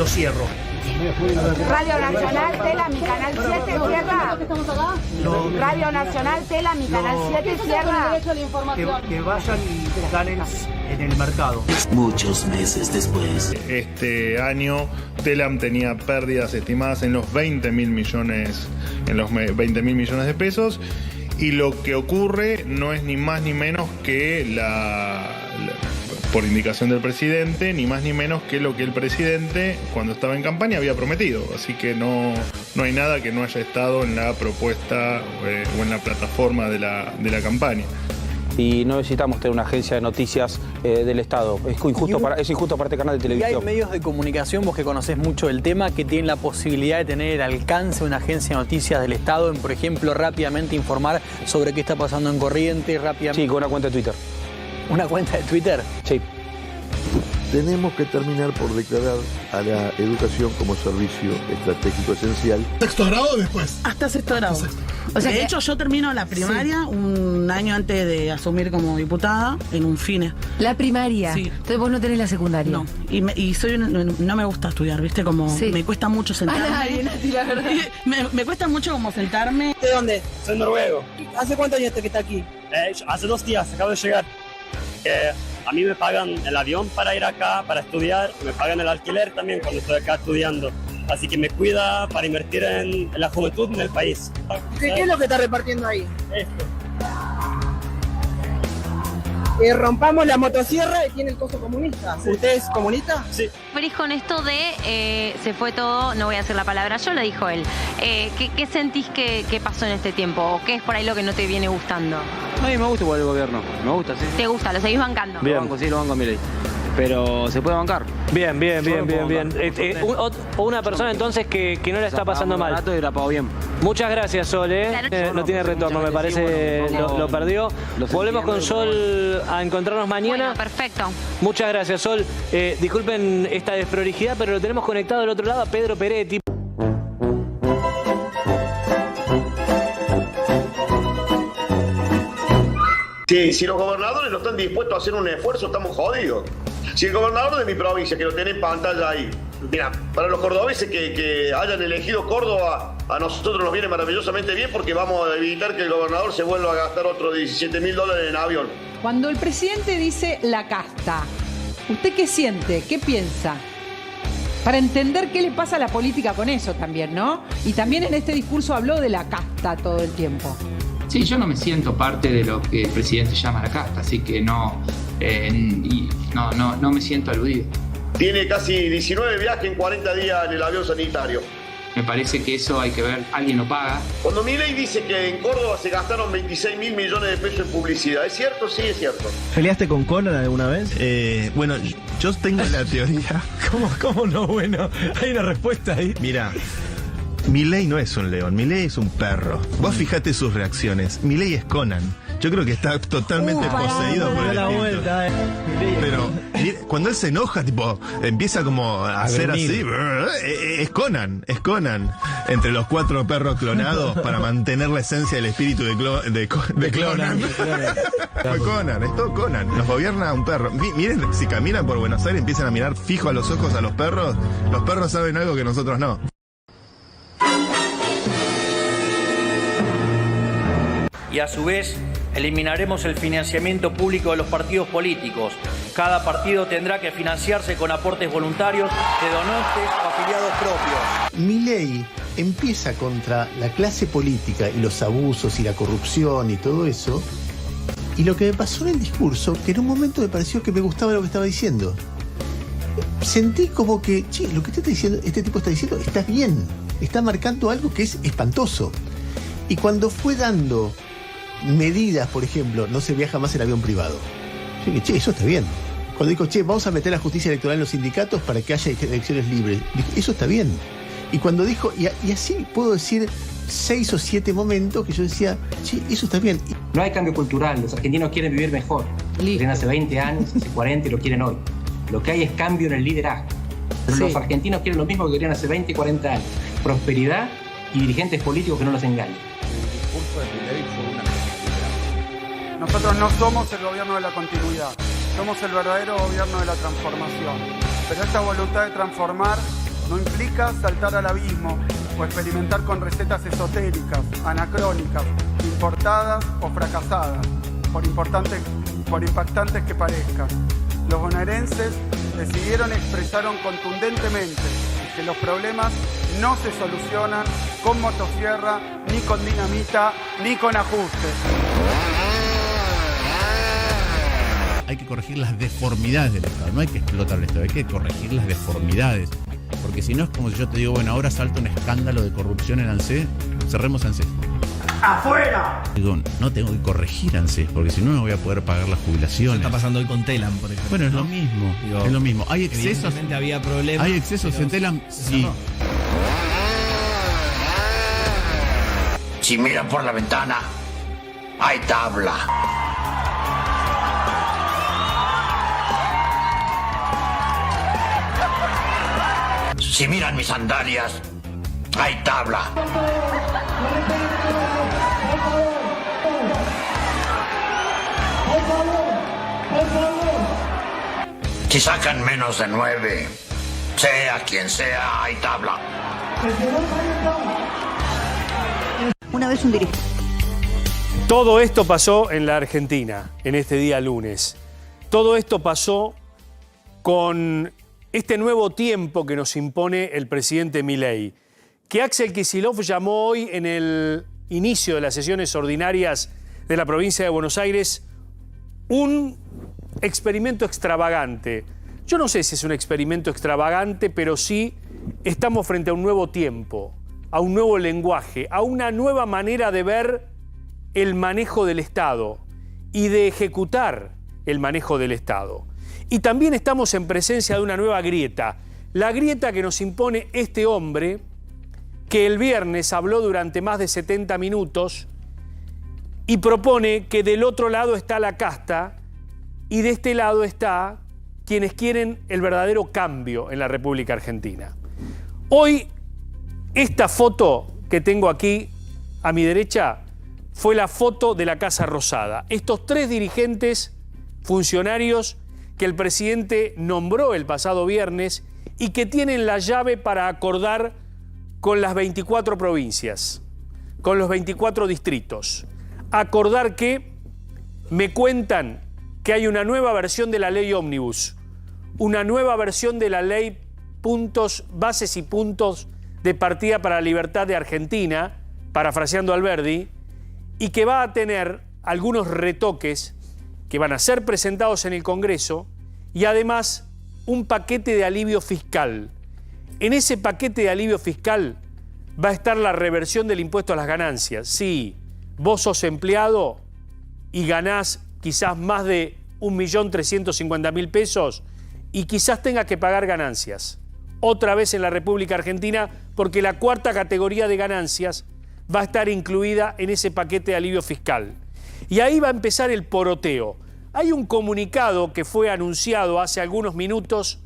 lo cierro. Radio Nacional, Tela, mi canal 7, cierra. Radio Nacional, Tela, mi canal 7, cierra. Que vayan y ganen en el mercado. Muchos meses después. Este año Telam tenía pérdidas estimadas en los 20.000 millones, de pesos, y lo que ocurre no es ni más ni menos que por indicación del presidente, ni más ni menos que lo que el presidente, cuando estaba en campaña, había prometido. Así que no hay nada que no haya estado en la propuesta o en la plataforma de la campaña. Y no necesitamos tener una agencia de noticias del Estado. Es injusto para este canal de televisión. Y hay medios de comunicación, vos que conocés mucho del tema, que tienen la posibilidad de tener el alcance de una agencia de noticias del Estado en, por ejemplo, rápidamente informar sobre qué está pasando en Corrientes, rápidamente. Sí, con una cuenta de Twitter. ¿Una cuenta de Twitter? Sí. Tenemos que terminar por declarar a la educación como servicio estratégico esencial. ¿Sexto grado o después? Hasta sexto grado. O sea, de hecho, yo termino la primaria un año antes de asumir como diputada en un FINE. ¿La primaria? Sí. Entonces vos no tenés la secundaria. No. No me gusta estudiar, ¿viste? Como me cuesta mucho sentarme. La verdad. Me cuesta mucho como sentarme. ¿De dónde? Soy noruego. ¿Hace cuántos años que está aquí? Hace 2 días, acabo de llegar. A mí me pagan el avión para ir acá, para estudiar, me pagan el alquiler también cuando estoy acá estudiando. Así que me cuida para invertir en la juventud en el país. ¿Qué es lo que está repartiendo ahí? Esto. Rompamos la motosierra y tiene el coso comunista. Sí. ¿Usted es comunista? Sí. Feliz con esto de se fue todo, no voy a decir la palabra yo, lo dijo él. ¿Qué sentís que pasó en este tiempo? ¿O qué es por ahí lo que no te viene gustando? A mí me gusta igual el gobierno, me gusta, sí. ¿Te gusta? ¿Lo seguís bancando? Bien. Lo banco a Milei. Pero se puede bancar. Bien. Una persona entonces que no la está pasando mal. Y la pagó bien. Muchas gracias, Sol. No tiene retorno, me parece, lo perdió. Volvemos con Sol a encontrarnos mañana. Bueno, perfecto. Muchas gracias, Sol. Disculpen esta desprolijidad, pero lo tenemos conectado del otro lado a Pedro Peretti. Si los gobernadores no están dispuestos a hacer un esfuerzo, estamos jodidos. Si el gobernador de mi provincia, que lo tiene en pantalla ahí, mira, para los cordobeses que hayan elegido Córdoba, a nosotros nos viene maravillosamente bien porque vamos a evitar que el gobernador se vuelva a gastar otros $17.000 en avión. Cuando el presidente dice la casta, ¿usted qué siente? ¿Qué piensa? Para entender qué le pasa a la política con eso también, ¿no? Y también en este discurso habló de la casta todo el tiempo. Sí, yo no me siento parte de lo que el presidente llama la casta, así que no me siento aludido. Tiene casi 19 viajes en 40 días en el avión sanitario. Me parece que eso hay que ver, alguien lo paga. Cuando Milei dice que en Córdoba se gastaron 26.000 millones de pesos en publicidad, ¿es cierto? Sí, es cierto. ¿Peleaste con Conan alguna vez? Bueno, yo tengo la teoría. ¿Cómo no? Bueno, hay una respuesta ahí. Mira, Milei no es un león, Milei es un perro. Vos fijate sus reacciones. Milei es Conan. Yo creo que está totalmente poseído por el espíritu. Pero cuando él se enoja, tipo, empieza como a hacer así. Es Conan. Entre los 4 perros clonados para mantener la esencia del espíritu de Conan. Fue Conan, es todo Conan. Los gobierna un perro. Miren, si caminan por Buenos Aires, empiezan a mirar fijo a los ojos a los perros. Los perros saben algo que nosotros no. Y a su vez, eliminaremos el financiamiento público de los partidos políticos. Cada partido tendrá que financiarse con aportes voluntarios de donantes o afiliados propios. Milei empieza contra la clase política y los abusos y la corrupción y todo eso. Y lo que me pasó en el discurso, que en un momento me pareció que me gustaba lo que estaba diciendo. Sentí como que, lo que este tipo está diciendo está bien. Está marcando algo que es espantoso. Y cuando fue dando medidas, por ejemplo, no se viaja más en avión privado. Yo dije, eso está bien. Cuando dijo, vamos a meter la justicia electoral en los sindicatos para que haya elecciones libres, dije, eso está bien. Y cuando dijo, y así puedo decir 6 o 7 momentos que yo decía, eso está bien. No hay cambio cultural, los argentinos quieren vivir mejor. Lo quieren hace 20 años, hace 40 y lo quieren hoy. Lo que hay es cambio en el liderazgo. Pero los argentinos quieren lo mismo que querían hace 20 y 40 años. Prosperidad y dirigentes políticos que no los engañen. Nosotros no somos el gobierno de la continuidad, somos el verdadero gobierno de la transformación. Pero esta voluntad de transformar no implica saltar al abismo o experimentar con recetas esotéricas, anacrónicas, importadas o fracasadas, por impactantes que parezcan. Los bonaerenses decidieron y expresaron contundentemente que los problemas no se solucionan con motosierra, ni con dinamita, ni con ajustes. Hay que corregir las deformidades del Estado, no hay que explotar el Estado, hay que corregir las deformidades. Porque si no es como si yo te digo, bueno, ahora salta un escándalo de corrupción en ANSES, cerremos ANSES. ¡Afuera! Digo, no tengo que corregir ANSES, porque si no, no voy a poder pagar las jubilaciones. Está pasando hoy con Telam, por ejemplo. Bueno, es ¿no? lo mismo, Digo, es lo mismo. ¿Hay excesos? Evidentemente había problemas. ¿Hay excesos en Telam? Sí. Si miran por la ventana, hay tabla. Si miran mis sandalias, hay tabla. Si sacan menos de 9, sea quien sea, hay tabla. Una vez un dirigente. Todo esto pasó en la Argentina, en este día lunes. Todo esto pasó con este nuevo tiempo que nos impone el presidente Milei, que Axel Kicillof llamó hoy en el inicio de las sesiones ordinarias de la provincia de Buenos Aires un experimento extravagante. Yo no sé si es un experimento extravagante, pero sí estamos frente a un nuevo tiempo, a un nuevo lenguaje, a una nueva manera de ver el manejo del Estado y de ejecutar el manejo del Estado. Y también estamos en presencia de una nueva grieta, la grieta que nos impone este hombre que el viernes habló durante más de 70 minutos y propone que del otro lado está la casta y de este lado está quienes quieren el verdadero cambio en la República Argentina. Hoy, esta foto que tengo aquí a mi derecha fue la foto de la Casa Rosada. Estos 3 dirigentes funcionarios que el presidente nombró el pasado viernes y que tienen la llave para acordar con las 24 provincias, con los 24 distritos. Acordar que me cuentan que hay una nueva versión de la ley ómnibus, una nueva versión de la ley puntos, bases y puntos de partida para la libertad de Argentina, parafraseando a Alberdi, y que va a tener algunos retoques que van a ser presentados en el Congreso y además un paquete de alivio fiscal. En ese paquete de alivio fiscal va a estar la reversión del impuesto a las ganancias. Sí, vos sos empleado y ganás quizás más de 1.350.000 pesos y quizás tengas que pagar ganancias. Otra vez en la República Argentina, porque la 4ª categoría de ganancias va a estar incluida en ese paquete de alivio fiscal. Y ahí va a empezar el poroteo. Hay un comunicado que fue anunciado hace algunos minutos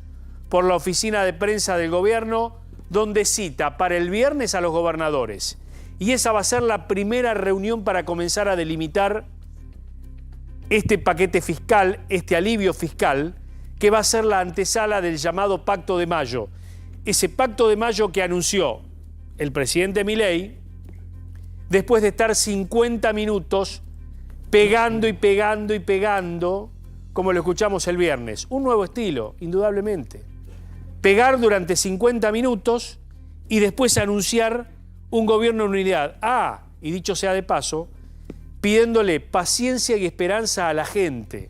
por la oficina de prensa del gobierno, donde cita para el viernes a los gobernadores. Y esa va a ser la primera reunión para comenzar a delimitar este paquete fiscal, este alivio fiscal, que va a ser la antesala del llamado Pacto de Mayo. Ese Pacto de Mayo que anunció el presidente Milei, después de estar 50 minutos pegando y pegando y pegando, como lo escuchamos el viernes. Un nuevo estilo, indudablemente. Pegar durante 50 minutos y después anunciar un gobierno en unidad. Y dicho sea de paso, pidiéndole paciencia y esperanza a la gente.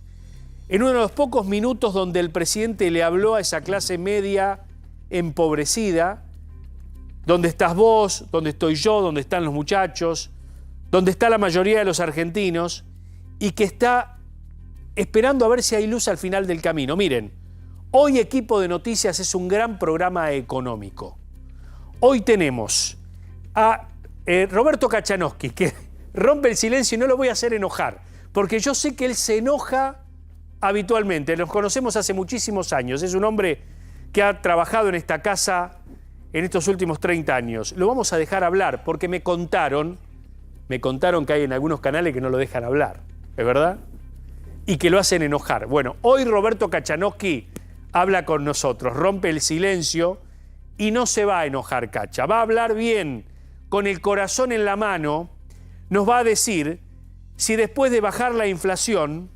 En uno de los pocos minutos donde el presidente le habló a esa clase media empobrecida, donde estás vos, donde estoy yo, donde están los muchachos, donde está la mayoría de los argentinos y que está esperando a ver si hay luz al final del camino. Miren, hoy Equipo de Noticias es un gran programa económico. Hoy tenemos a Roberto Kachanowski, que rompe el silencio y no lo voy a hacer enojar, porque yo sé que él se enoja habitualmente. Nos conocemos hace muchísimos años. Es un hombre que ha trabajado en esta casa en estos últimos 30 años. Lo vamos a dejar hablar porque me contaron que hay en algunos canales que no lo dejan hablar, ¿es verdad? Y que lo hacen enojar. Bueno, hoy Roberto Kachanowski habla con nosotros, rompe el silencio y no se va a enojar Cacha, va a hablar bien, con el corazón en la mano, nos va a decir si después de bajar la inflación,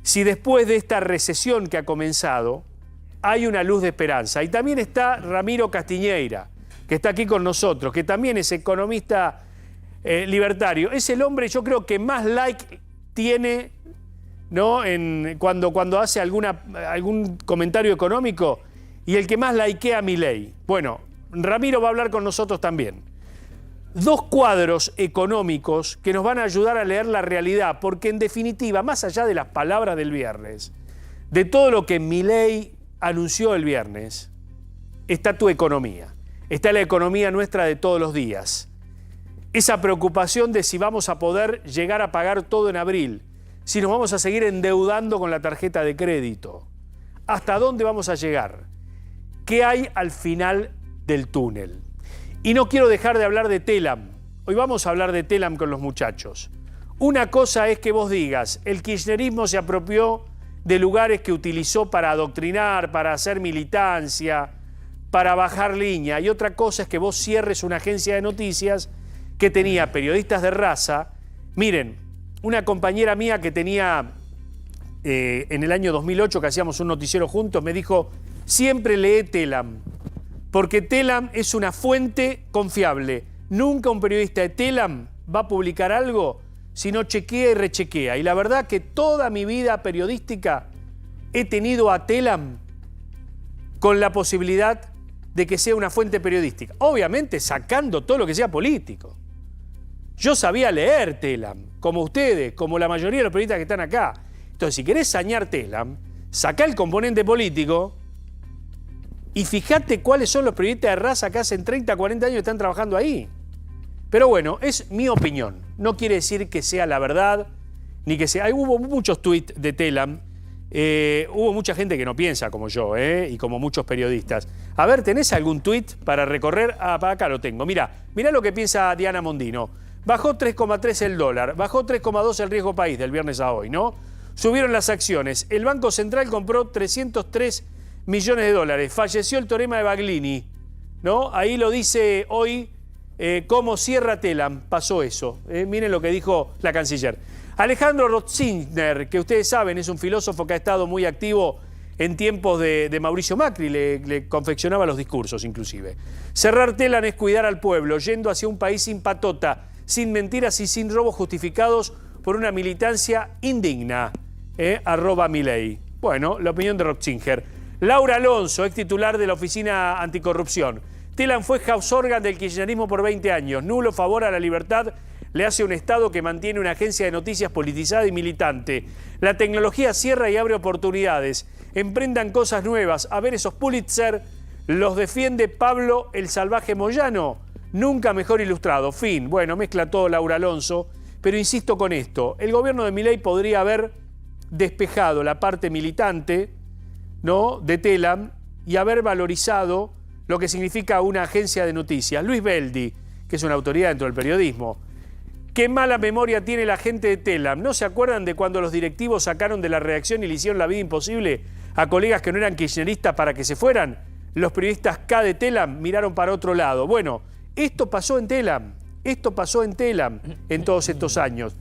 si después de esta recesión que ha comenzado, hay una luz de esperanza. Y también está Ramiro Castiñeira, que está aquí con nosotros, que también es economista libertario. Es el hombre, yo creo, que más like tiene, ¿no? Cuando hace algún comentario económico, y el que más likea a Milei. Bueno, Ramiro va a hablar con nosotros también. Dos cuadros económicos que nos van a ayudar a leer la realidad, porque en definitiva, más allá de las palabras del viernes, de todo lo que Milei anunció el viernes, está tu economía, está la economía nuestra de todos los días. Esa preocupación de si vamos a poder llegar a pagar todo en abril, si nos vamos a seguir endeudando con la tarjeta de crédito, ¿hasta dónde vamos a llegar? ¿Qué hay al final del túnel? Y no quiero dejar de hablar de Telam. Hoy vamos a hablar de Telam con los muchachos. Una cosa es que vos digas, el kirchnerismo se apropió de lugares que utilizó para adoctrinar, para hacer militancia, para bajar línea. Y otra cosa es que vos cierres una agencia de noticias que tenía periodistas de raza. Miren, una compañera mía que tenía en el año 2008, que hacíamos un noticiero juntos, me dijo, siempre lee Telam, porque Telam es una fuente confiable. Nunca un periodista de Telam va a publicar algo si no chequea y rechequea. Y la verdad que toda mi vida periodística he tenido a Telam con la posibilidad de que sea una fuente periodística. Obviamente sacando todo lo que sea político. Yo sabía leer Telam, como ustedes, como la mayoría de los periodistas que están acá. Entonces, si querés sañar Telam, sacá el componente político y fíjate cuáles son los periodistas de raza que hacen 30, 40 años que están trabajando ahí. Pero bueno, es mi opinión. No quiere decir que sea la verdad, ni que sea... Hubo muchos tweets de Telam. Hubo mucha gente que no piensa como yo, y como muchos periodistas. A ver, ¿tenés algún tweet para recorrer? Ah, para acá lo tengo. Mirá lo que piensa Diana Mondino. Bajó 3,3 el dólar, bajó 3,2 el riesgo país del viernes a hoy, ¿no? Subieron las acciones. El Banco Central compró 303 millones de dólares. Falleció el teorema de Baglini, ¿no? Ahí lo dice hoy cómo cierra Telam. Pasó eso. Miren lo que dijo la canciller. Alejandro Rotzinger, que ustedes saben, es un filósofo que ha estado muy activo en tiempos de Mauricio Macri, le confeccionaba los discursos inclusive. Cerrar Telam es cuidar al pueblo, yendo hacia un país sin patota, sin mentiras y sin robos justificados por una militancia indigna. @Milei. Bueno, la opinión de Rotzinger. Laura Alonso, ex titular de la Oficina Anticorrupción. Telam fue house organ del kirchnerismo por 20 años. Nulo favor a la libertad le hace un Estado que mantiene una agencia de noticias politizada y militante. La tecnología cierra y abre oportunidades. Emprendan cosas nuevas. A ver esos Pulitzer, los defiende Pablo el Salvaje Moyano. Nunca mejor ilustrado. Fin. Bueno, mezcla todo Laura Alonso. Pero insisto con esto. El gobierno de Milei podría haber despejado la parte militante, ¿no?, de Telam y haber valorizado lo que significa una agencia de noticias. Luis Beldi, que es una autoridad dentro del periodismo. Qué mala memoria tiene la gente de Telam. ¿No se acuerdan de cuando los directivos sacaron de la redacción y le hicieron la vida imposible a colegas que no eran kirchneristas para que se fueran? Los periodistas K de Telam miraron para otro lado. Bueno, esto pasó en Telam. Esto pasó en Telam en todos estos años.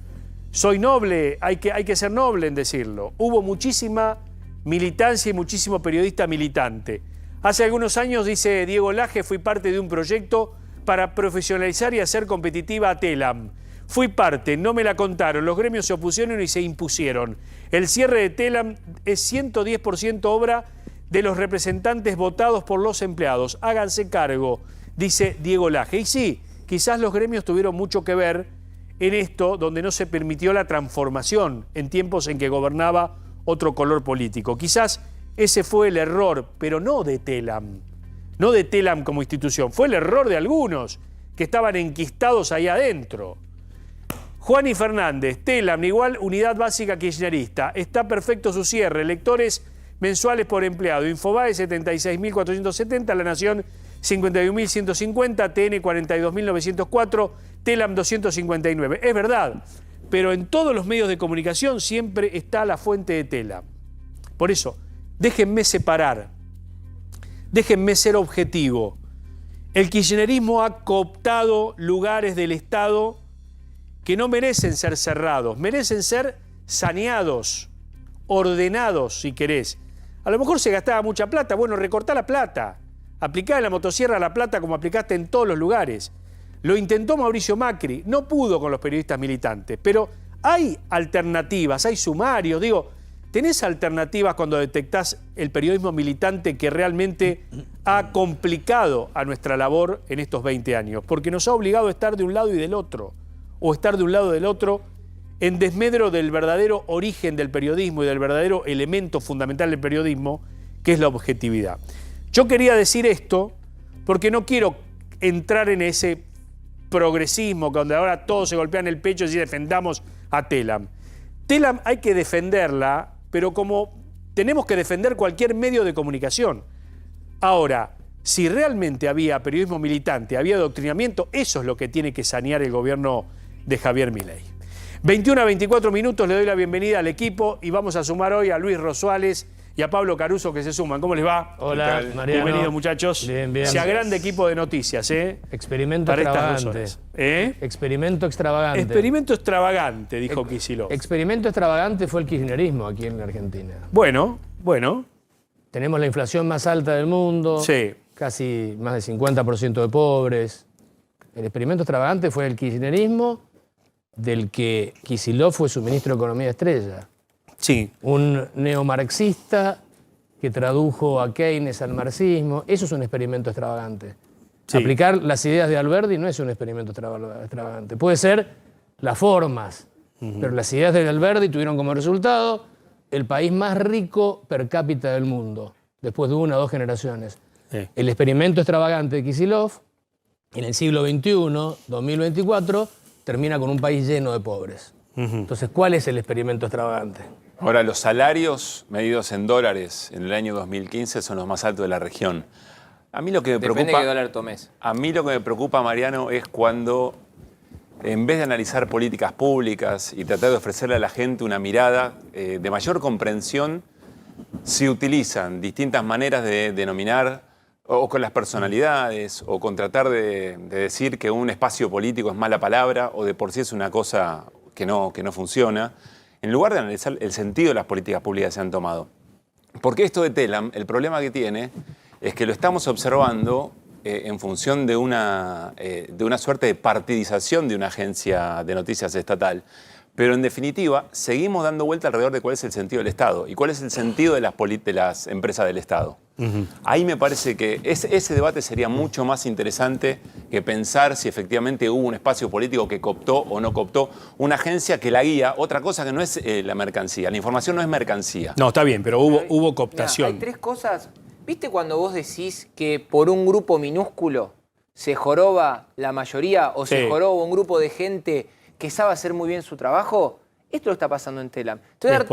Soy noble, hay que ser noble en decirlo. Hubo muchísima militancia y muchísimo periodista militante. Hace algunos años, dice Diego Laje, fui parte de un proyecto para profesionalizar y hacer competitiva a Telam. Fui parte, no me la contaron, los gremios se opusieron y se impusieron. El cierre de Telam es 110% obra de los representantes votados por los empleados. Háganse cargo, dice Diego Laje. Y sí, quizás los gremios tuvieron mucho que ver en esto, donde no se permitió la transformación en tiempos en que gobernaba otro color político. Quizás ese fue el error, pero no de Telam. No de Telam como institución. Fue el error de algunos que estaban enquistados ahí adentro. Juani Fernández, Telam, igual unidad básica kirchnerista. Está perfecto su cierre. Lectores mensuales por empleado. Infobae 76.470, La Nación 51.150, TN 42.904, Telam 259. Es verdad, pero en todos los medios de comunicación siempre está la fuente de Telam. Por eso, déjenme separar déjenme ser objetivo. El kirchnerismo ha cooptado lugares del Estado que no merecen ser cerrados, merecen ser saneados, ordenados, si querés. A lo mejor se gastaba mucha plata, bueno, recortá la plata. Aplicá en la motosierra la plata como aplicaste en todos los lugares. Lo intentó Mauricio Macri, no pudo con los periodistas militantes, pero hay alternativas, hay sumarios, digo, ¿tenés alternativas cuando detectás el periodismo militante que realmente ha complicado a nuestra labor en estos 20 años? Porque nos ha obligado a estar de un lado y del otro, o estar de un lado y del otro, en desmedro del verdadero origen del periodismo y del verdadero elemento fundamental del periodismo, que es la objetividad. Yo quería decir esto porque no quiero entrar en ese progresismo donde ahora todos se golpean el pecho y defendamos a Telam. Telam hay que defenderla, pero como tenemos que defender cualquier medio de comunicación. Ahora, si realmente había periodismo militante, había adoctrinamiento, eso es lo que tiene que sanear el gobierno de Javier Milei. 21 a 24 minutos, le doy la bienvenida al equipo y vamos a sumar hoy a Luis Rosuales y a Pablo Caruso que se suman. ¿Cómo les va? Hola, Mariano. Bienvenidos, muchachos. Bien. Se agranda equipo de noticias, Experimento para extravagante. estas 2 horas. Experimento extravagante. Experimento extravagante, dijo Kicillof. Experimento extravagante fue el kirchnerismo aquí en la Argentina. Bueno. Tenemos la inflación más alta del mundo. Sí. Casi más del 50% de pobres. El experimento extravagante fue el kirchnerismo, del que Kicillof fue su ministro de Economía estrella. Sí. Un neomarxista que tradujo a Keynes al marxismo. Eso es un experimento extravagante. Sí. Aplicar las ideas de Alberti no es un experimento extravagante. Puede ser las formas, pero las ideas de Alberti tuvieron como resultado el país más rico per cápita del mundo, después de 1 o 2 generaciones. Sí. El experimento extravagante de Kicillof, en el siglo XXI, 2024, termina con un país lleno de pobres. Entonces, ¿cuál es el experimento extravagante? Ahora, los salarios medidos en dólares en el año 2015 son los más altos de la región. A mí lo que me Depende preocupa, de qué dólar tomes. A mí lo que me preocupa, Mariano, es cuando, en vez de analizar políticas públicas y tratar de ofrecerle a la gente una mirada de mayor comprensión, se utilizan distintas maneras de denominar o con las personalidades, o con tratar de decir que un espacio político es mala palabra, o de por sí es una cosa que no funciona, en lugar de analizar el sentido de las políticas públicas que se han tomado. Porque esto de Telam, el problema que tiene es que lo estamos observando en función de una suerte de partidización de una agencia de noticias estatal. Pero en definitiva, seguimos dando vuelta alrededor de cuál es el sentido del Estado y cuál es el sentido de las empresas del Estado. Ahí me parece que ese debate sería mucho más interesante que pensar si efectivamente hubo un espacio político que cooptó o no cooptó una agencia que la guía, otra cosa que no es la mercancía. La información no es mercancía. No, está bien, pero hubo cooptación. Mirá, hay 3 cosas. ¿Viste cuando vos decís que por un grupo minúsculo se joroba la mayoría o se joroba un grupo de gente que sabe hacer muy bien su trabajo? Esto lo está pasando en Telam. Te voy a dar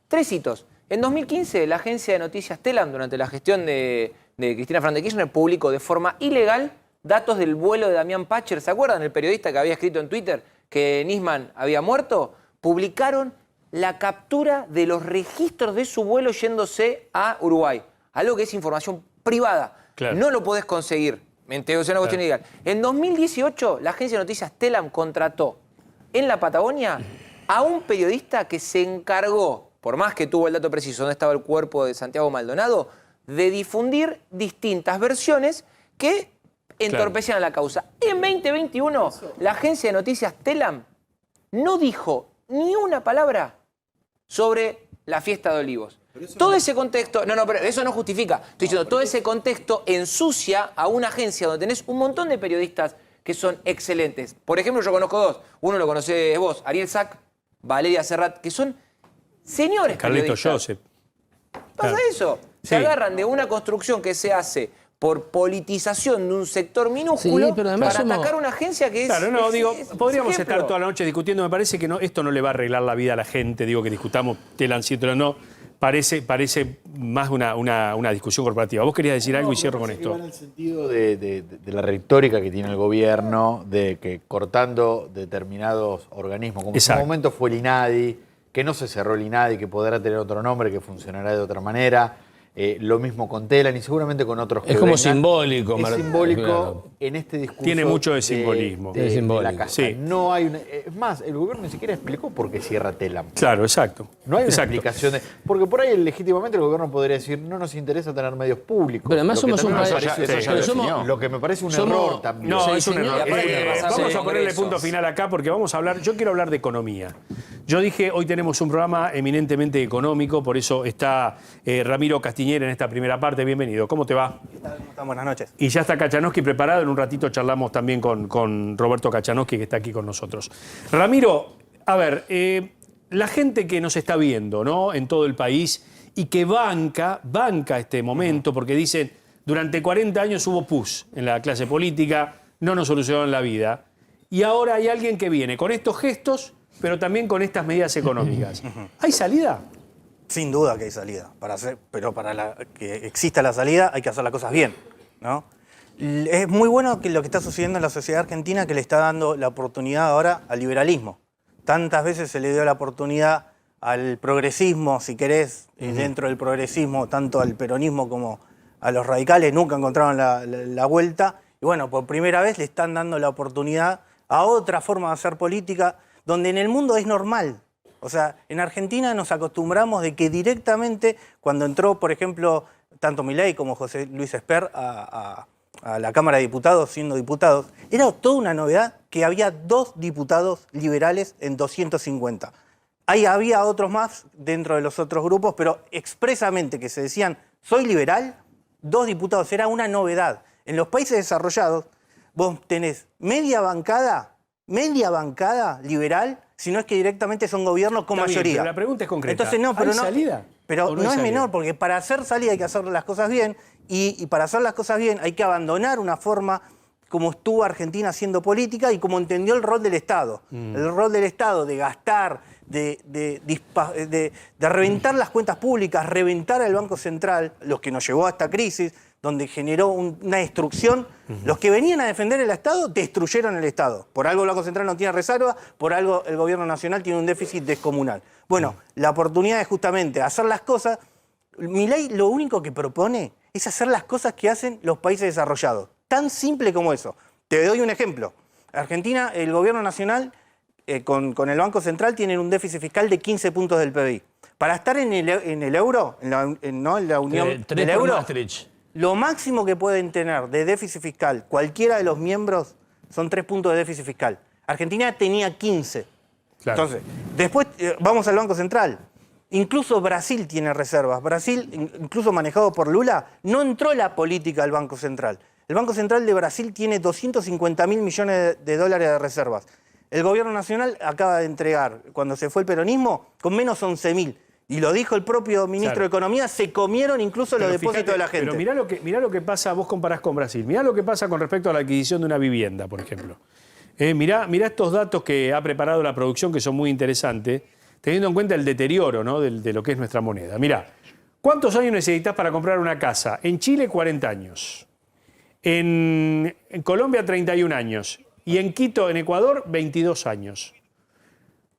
3 hitos. En 2015, la agencia de noticias Telam, durante la gestión de Cristina Fernández de Kirchner, publicó de forma ilegal datos del vuelo de Damián Pacher. ¿Se acuerdan? El periodista que había escrito en Twitter que Nisman había muerto. Publicaron la captura de los registros de su vuelo yéndose a Uruguay. Algo que es información privada. Claro. No lo podés conseguir. Es una cuestión ilegal. En 2018, la agencia de noticias Telam contrató en la Patagonia a un periodista que se encargó, por más que tuvo el dato preciso dónde estaba el cuerpo de Santiago Maldonado, de difundir distintas versiones que entorpecían la causa. En 2021, la agencia de noticias Telam no dijo ni una palabra sobre la fiesta de Olivos. Todo ese contexto, pero eso no justifica. Estoy diciendo, todo ese contexto ensucia a una agencia donde tenés un montón de periodistas que son excelentes. Por ejemplo, yo conozco 2. Uno lo conocés vos, Ariel Sack, Valeria Serrat, que son señores Carlito periodistas. Joseph. Pasa eso. Se agarran de una construcción que se hace por politización de un sector minúsculo para atacar una agencia que es... Claro, podríamos ejemplo. estar toda la noche discutiendo. Me parece que esto no le va a arreglar la vida a la gente. Digo que discutamos Telam, sí, Telam no. Parece más una discusión corporativa. Vos querías decir algo y cierro con esto. Va en el sentido de la retórica que tiene el gobierno, de que cortando determinados organismos, como en su momento fue el INADI, que no se cerró el INADI, que podrá tener otro nombre, que funcionará de otra manera. Lo mismo con Telan y seguramente con otros que Es como vengan. simbólico. Es simbólico claro. en este discurso. Tiene mucho de simbolismo. De la casa. Sí. No hay es más, el gobierno ni siquiera explicó por qué cierra Telam. Claro, exacto. No hay una Exacto. explicación de. Porque por ahí legítimamente el gobierno podría decir, no nos interesa tener medios públicos. Pero además Lo que somos un también me país. parece- pero somos- Lo que me parece un somos- error también. No, Sí, es un señor. error. Y aparte Vamos a ponerle congresos. punto final acá porque vamos a hablar. Yo quiero hablar de economía. Yo dije, hoy tenemos un programa eminentemente económico, por eso está Ramiro Castiñera en esta primera parte. Bienvenido. ¿Cómo te va? Buenas noches. Y ya está Kachanowski preparado. En un ratito charlamos también con Roberto Kachanowski, que está aquí con nosotros. Ramiro, a ver, la gente que nos está viendo, ¿no?, en todo el país y que banca este momento, porque dicen, durante 40 años hubo pus en la clase política, no nos solucionaron la vida. Y ahora hay alguien que viene con estos gestos, pero también con estas medidas económicas. ¿Hay salida? Sin duda que hay salida, pero para que exista la salida hay que hacer las cosas bien, ¿no? Es muy bueno que lo que está sucediendo en la sociedad argentina, que le está dando la oportunidad ahora al liberalismo. Tantas veces se le dio la oportunidad al progresismo, si querés, dentro del progresismo, tanto al peronismo como a los radicales, nunca encontraron la vuelta. Y bueno, por primera vez le están dando la oportunidad a otra forma de hacer política, donde en el mundo es normal. O sea, en Argentina nos acostumbramos de que directamente, cuando entró, por ejemplo, tanto Milei como José Luis Esper a la Cámara de Diputados, siendo diputados, era toda una novedad que había 2 diputados liberales en 250. Ahí había otros más dentro de los otros grupos, pero expresamente que se decían, soy liberal, 2 diputados, era una novedad. En los países desarrollados, vos tenés media bancada liberal, si no es que directamente son gobiernos con Está bien, mayoría. pero la pregunta es concreta. Entonces, no, pero ¿Hay no, salida? Pero ¿O no, es salida? menor, porque para hacer salida hay que hacer las cosas bien, y para hacer las cosas bien hay que abandonar una forma como estuvo Argentina haciendo política y como entendió el rol del Estado. El rol del Estado de gastar, de reventar las cuentas públicas, reventar al Banco Central, los que nos llevó a esta crisis, donde generó una destrucción. Los que venían a defender el Estado destruyeron el Estado. Por algo el Banco Central no tiene reserva, por algo el Gobierno Nacional tiene un déficit descomunal. Bueno, la oportunidad es justamente hacer las cosas. Milei lo único que propone es hacer las cosas que hacen los países desarrollados. Tan simple como eso. Te doy un ejemplo. Argentina, el Gobierno Nacional, con el Banco Central, tienen un déficit fiscal de 15 puntos del PBI. Para estar en el euro, en la unión del euro, lo máximo que pueden tener de déficit fiscal cualquiera de los miembros son 3 puntos de déficit fiscal. Argentina tenía 15. Claro. Entonces, después vamos al Banco Central. Incluso Brasil tiene reservas. Brasil, incluso manejado por Lula, no entró la política al Banco Central. El Banco Central de Brasil tiene 250.000 millones de dólares de reservas. El Gobierno Nacional acaba de entregar, cuando se fue el peronismo, con menos 11.000. Y lo dijo el propio ministro de Economía, se comieron incluso los depósitos de la gente. Pero mirá lo que pasa, vos comparás con Brasil. Mirá lo que pasa con respecto a la adquisición de una vivienda, por ejemplo. Mirá estos datos que ha preparado la producción, que son muy interesantes, teniendo en cuenta el deterioro, ¿no?, de lo que es nuestra moneda. Mirá, ¿cuántos años necesitas para comprar una casa? En Chile, 40 años. En Colombia, 31 años. Y en Quito, en Ecuador, 22 años.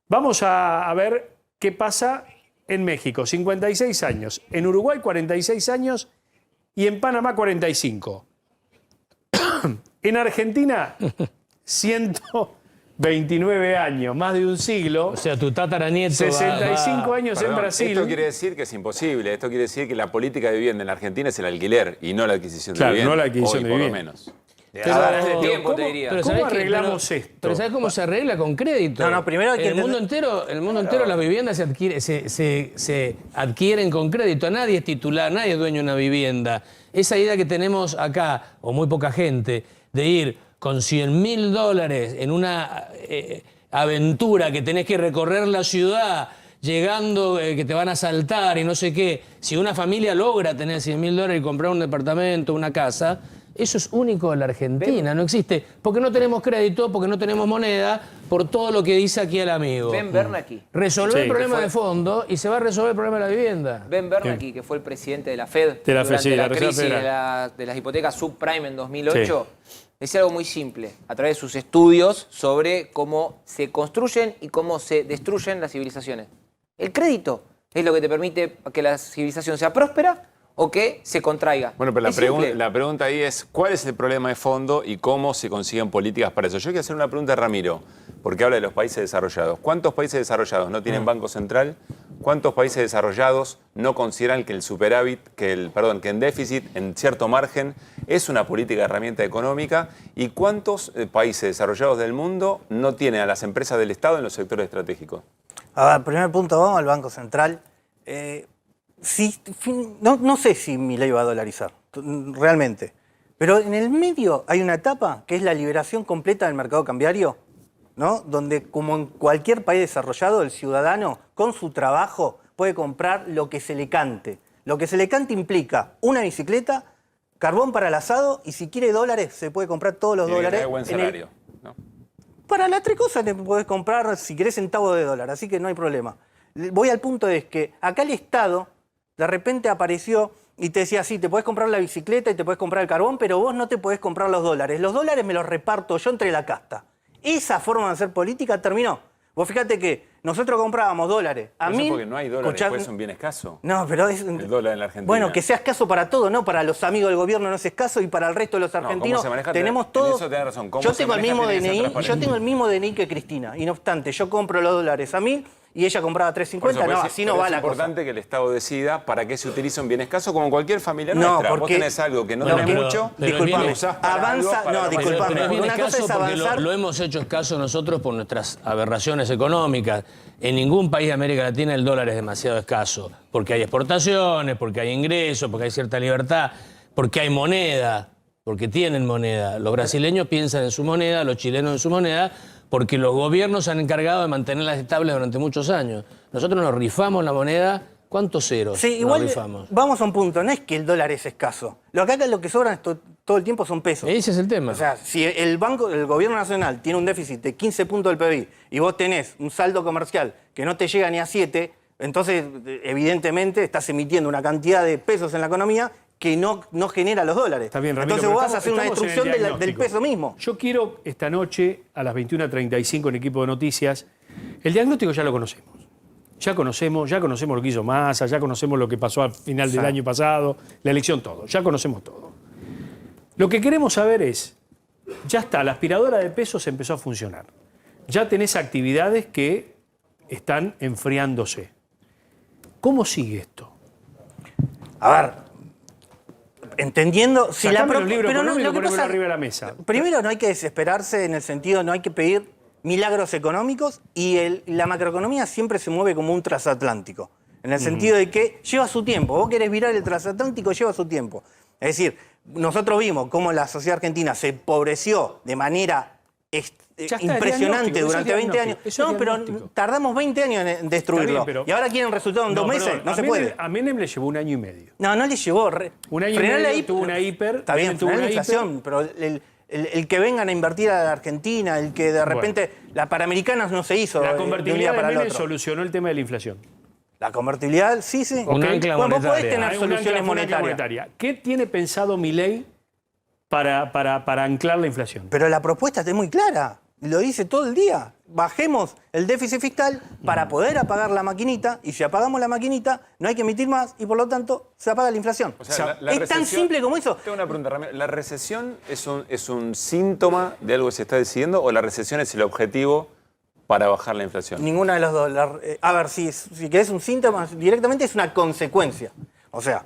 Vamos a ver qué pasa en México, 56 años. En Uruguay, 46 años. Y en Panamá, 45. En Argentina, 129 años, más de un siglo. O sea, tu tataranieto 65 años Perdón, en Brasil. Esto quiere decir que es imposible. Esto quiere decir que la política de vivienda en la Argentina es el alquiler y no la adquisición Claro, de vivienda. no la adquisición hoy, de por lo vivienda. menos. ¿Cómo arreglamos esto? Pero ¿sabés cómo se arregla con crédito? No, primero hay que en el mundo entero las viviendas se adquieren con crédito. Nadie es titular, nadie es dueño de una vivienda. Esa idea que tenemos acá, o muy poca gente, de ir con $100.000 en una aventura que tenés que recorrer la ciudad, llegando que te van a asaltar y no sé qué. Si una familia logra tener $100.000 y comprar un departamento, una casa, eso es único en la Argentina, no existe. Porque no tenemos crédito, porque no tenemos moneda, por todo lo que dice aquí el amigo. Ben Bernanke. Resolver el problema de fondo y se va a resolver el problema de la vivienda. Ben Bernanke, que fue el presidente de la Fed De la Fed, durante sí, la la Reserva crisis Federal. de las hipotecas subprime en 2008, decía algo muy simple, a través de sus estudios sobre cómo se construyen y cómo se destruyen las civilizaciones. El crédito es lo que te permite que la civilización sea próspera o que se contraiga. Bueno, pero Es simple. la pregunta ahí es, ¿cuál es el problema de fondo y cómo se consiguen políticas para eso? Yo quiero hacer una pregunta a Ramiro, porque habla de los países desarrollados. ¿Cuántos países desarrollados no tienen Banco Central? ¿Cuántos países desarrollados no consideran que el superávit, que en déficit, en cierto margen, es una política de herramienta económica? ¿Y cuántos países desarrollados del mundo no tienen a las empresas del Estado en los sectores estratégicos? A ver, primer punto, vamos al Banco Central. No sé si Milei va a dolarizar, realmente. Pero en el medio hay una etapa que es la liberación completa del mercado cambiario, ¿no? Donde, como en cualquier país desarrollado, el ciudadano, con su trabajo, puede comprar lo que se le cante. Lo que se le cante implica una bicicleta, carbón para el asado, y si quiere dólares, se puede comprar todos los dólares. De buen salario, ¿no? Para las tres cosas te podés comprar, si querés, centavos de dólar, así que no hay problema. Voy al punto de que acá el Estado de repente apareció y te decía, sí, te podés comprar la bicicleta y te podés comprar el carbón, pero vos no te podés comprar los dólares. Los dólares me los reparto yo entre la casta. Esa forma de hacer política terminó. Vos fíjate que nosotros comprábamos dólares. Eso porque no hay dólares, pues es un bien escaso. No, pero es... El dólar en la Argentina. Bueno, que sea escaso para todo, ¿no? Para los amigos del gobierno no es escaso y para el resto de los argentinos ¿cómo se maneja? tenemos todo. En eso tenés razón. ¿Cómo Yo se tengo el maneja? mismo Tiene que ser DNI, transparente. yo tengo el mismo DNI que Cristina. Y no obstante, yo compro los dólares a 1000 y ella compraba 350. No, así no va la cosa. Es importante que el Estado decida para qué se utiliza un bien escaso como cualquier familia No, nuestra. Vos porque- tenés algo que no Bueno, tenés pero- mucho, pero lo viene- usás para avanza- algo, para no, la disculpame, mayoría. Pero es bien una cosa escaso es porque avanzar. lo hemos hecho escaso nosotros por nuestras aberraciones económicas. En ningún país de América Latina el dólar es demasiado escaso, porque hay exportaciones, porque hay ingresos, porque hay cierta libertad, porque hay moneda, porque tienen moneda. Los brasileños piensan en su moneda, los chilenos en su moneda, porque los gobiernos se han encargado de mantenerlas estables durante muchos años. Nosotros nos rifamos la moneda, ¿cuántos ceros Sí, nos igual rifamos? vamos a un punto, no es que el dólar es escaso. Lo que sobran todo el tiempo son pesos. Ese es el tema. O sea, si el gobierno nacional tiene un déficit de 15 puntos del PBI y vos tenés un saldo comercial que no te llega ni a 7, entonces evidentemente estás emitiendo una cantidad de pesos en la economía que no genera los dólares. Está bien, Ramiro, entonces pero vos vas a hacer una estamos en el destrucción del diagnóstico. peso mismo. Yo quiero esta noche, a las 21:35 en Equipo de Noticias, el diagnóstico ya lo conocemos. Ya conocemos lo que hizo Massa, ya conocemos lo que pasó al final del año pasado, la elección, todo. Ya conocemos todo. Lo que queremos saber es, ya está, la aspiradora de pesos empezó a funcionar. Ya tenés actividades que están enfriándose. ¿Cómo sigue esto? A ver, entendiendo... Si Sacame la los libros pero no, económicos, lo que ponémelo pasa, arriba de la mesa. primero no hay que desesperarse en el sentido, no hay que pedir milagros económicos y la macroeconomía siempre se mueve como un transatlántico. En el sentido de que lleva su tiempo. Vos querés virar el transatlántico, lleva su tiempo. Es decir, nosotros vimos cómo la sociedad argentina se empobreció de manera impresionante diagnóstico, durante eso es 20 años. diagnóstico, No, eso es pero diagnóstico. tardamos 20 años en destruirlo. Está bien, pero- y ahora quieren resultado en 2 meses. perdón, No se a puede. Menem, a Menem le llevó 1 año y medio. No, no le llevó. Un año y Frenar medio la tuvo una hiper. Está bien, tuvo frenar la una inflación, hiper. pero el que vengan a invertir a la Argentina, el que de repente la Panamericana no se hizo La de un día convertibilidad para de el Menem otro. solucionó el tema de la inflación. La convertibilidad, sí, sí. Un ancla Bueno, vos podés monetaria. tener Hay un soluciones ancla- un ancla monetarias. ¿Qué tiene pensado Milei para anclar la inflación? Pero la propuesta es muy clara. Lo dice todo el día. Bajemos el déficit fiscal para poder apagar la maquinita y si apagamos la maquinita no hay que emitir más y por lo tanto se apaga la inflación. O sea, la es tan recesión- simple como eso. Tengo una pregunta, Ramiro. ¿La recesión es un síntoma de algo que se está decidiendo o la recesión es el objetivo para bajar la inflación? Ninguna de las dos. A ver, si querés un síntoma, directamente es una consecuencia. O sea,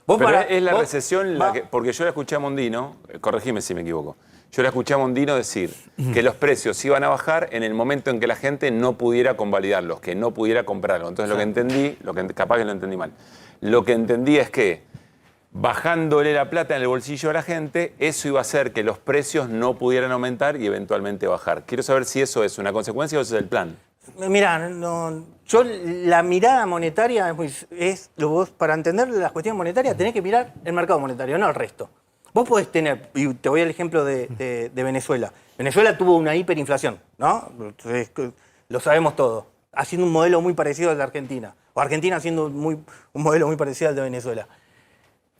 vos Pero para... es la vos- recesión la que... Porque yo la escuché a Mondino, corregime si me equivoco, yo la escuché a Mondino decir que los precios iban a bajar en el momento en que la gente no pudiera convalidarlos, que no pudiera comprarlo. Entonces lo que entendí, capaz que lo entendí mal, lo que entendí es que bajándole la plata en el bolsillo a la gente, eso iba a hacer que los precios no pudieran aumentar y eventualmente bajar. Quiero saber si eso es una consecuencia o ese es el plan. Mirá, la mirada monetaria vos para entender las cuestiones monetarias tenés que mirar el mercado monetario, no el resto. Vos podés tener, y te voy al ejemplo de Venezuela. Venezuela tuvo una hiperinflación, ¿no? Entonces, lo sabemos todo. Haciendo un modelo muy parecido al de Argentina. O Argentina haciendo un modelo muy parecido al de Venezuela.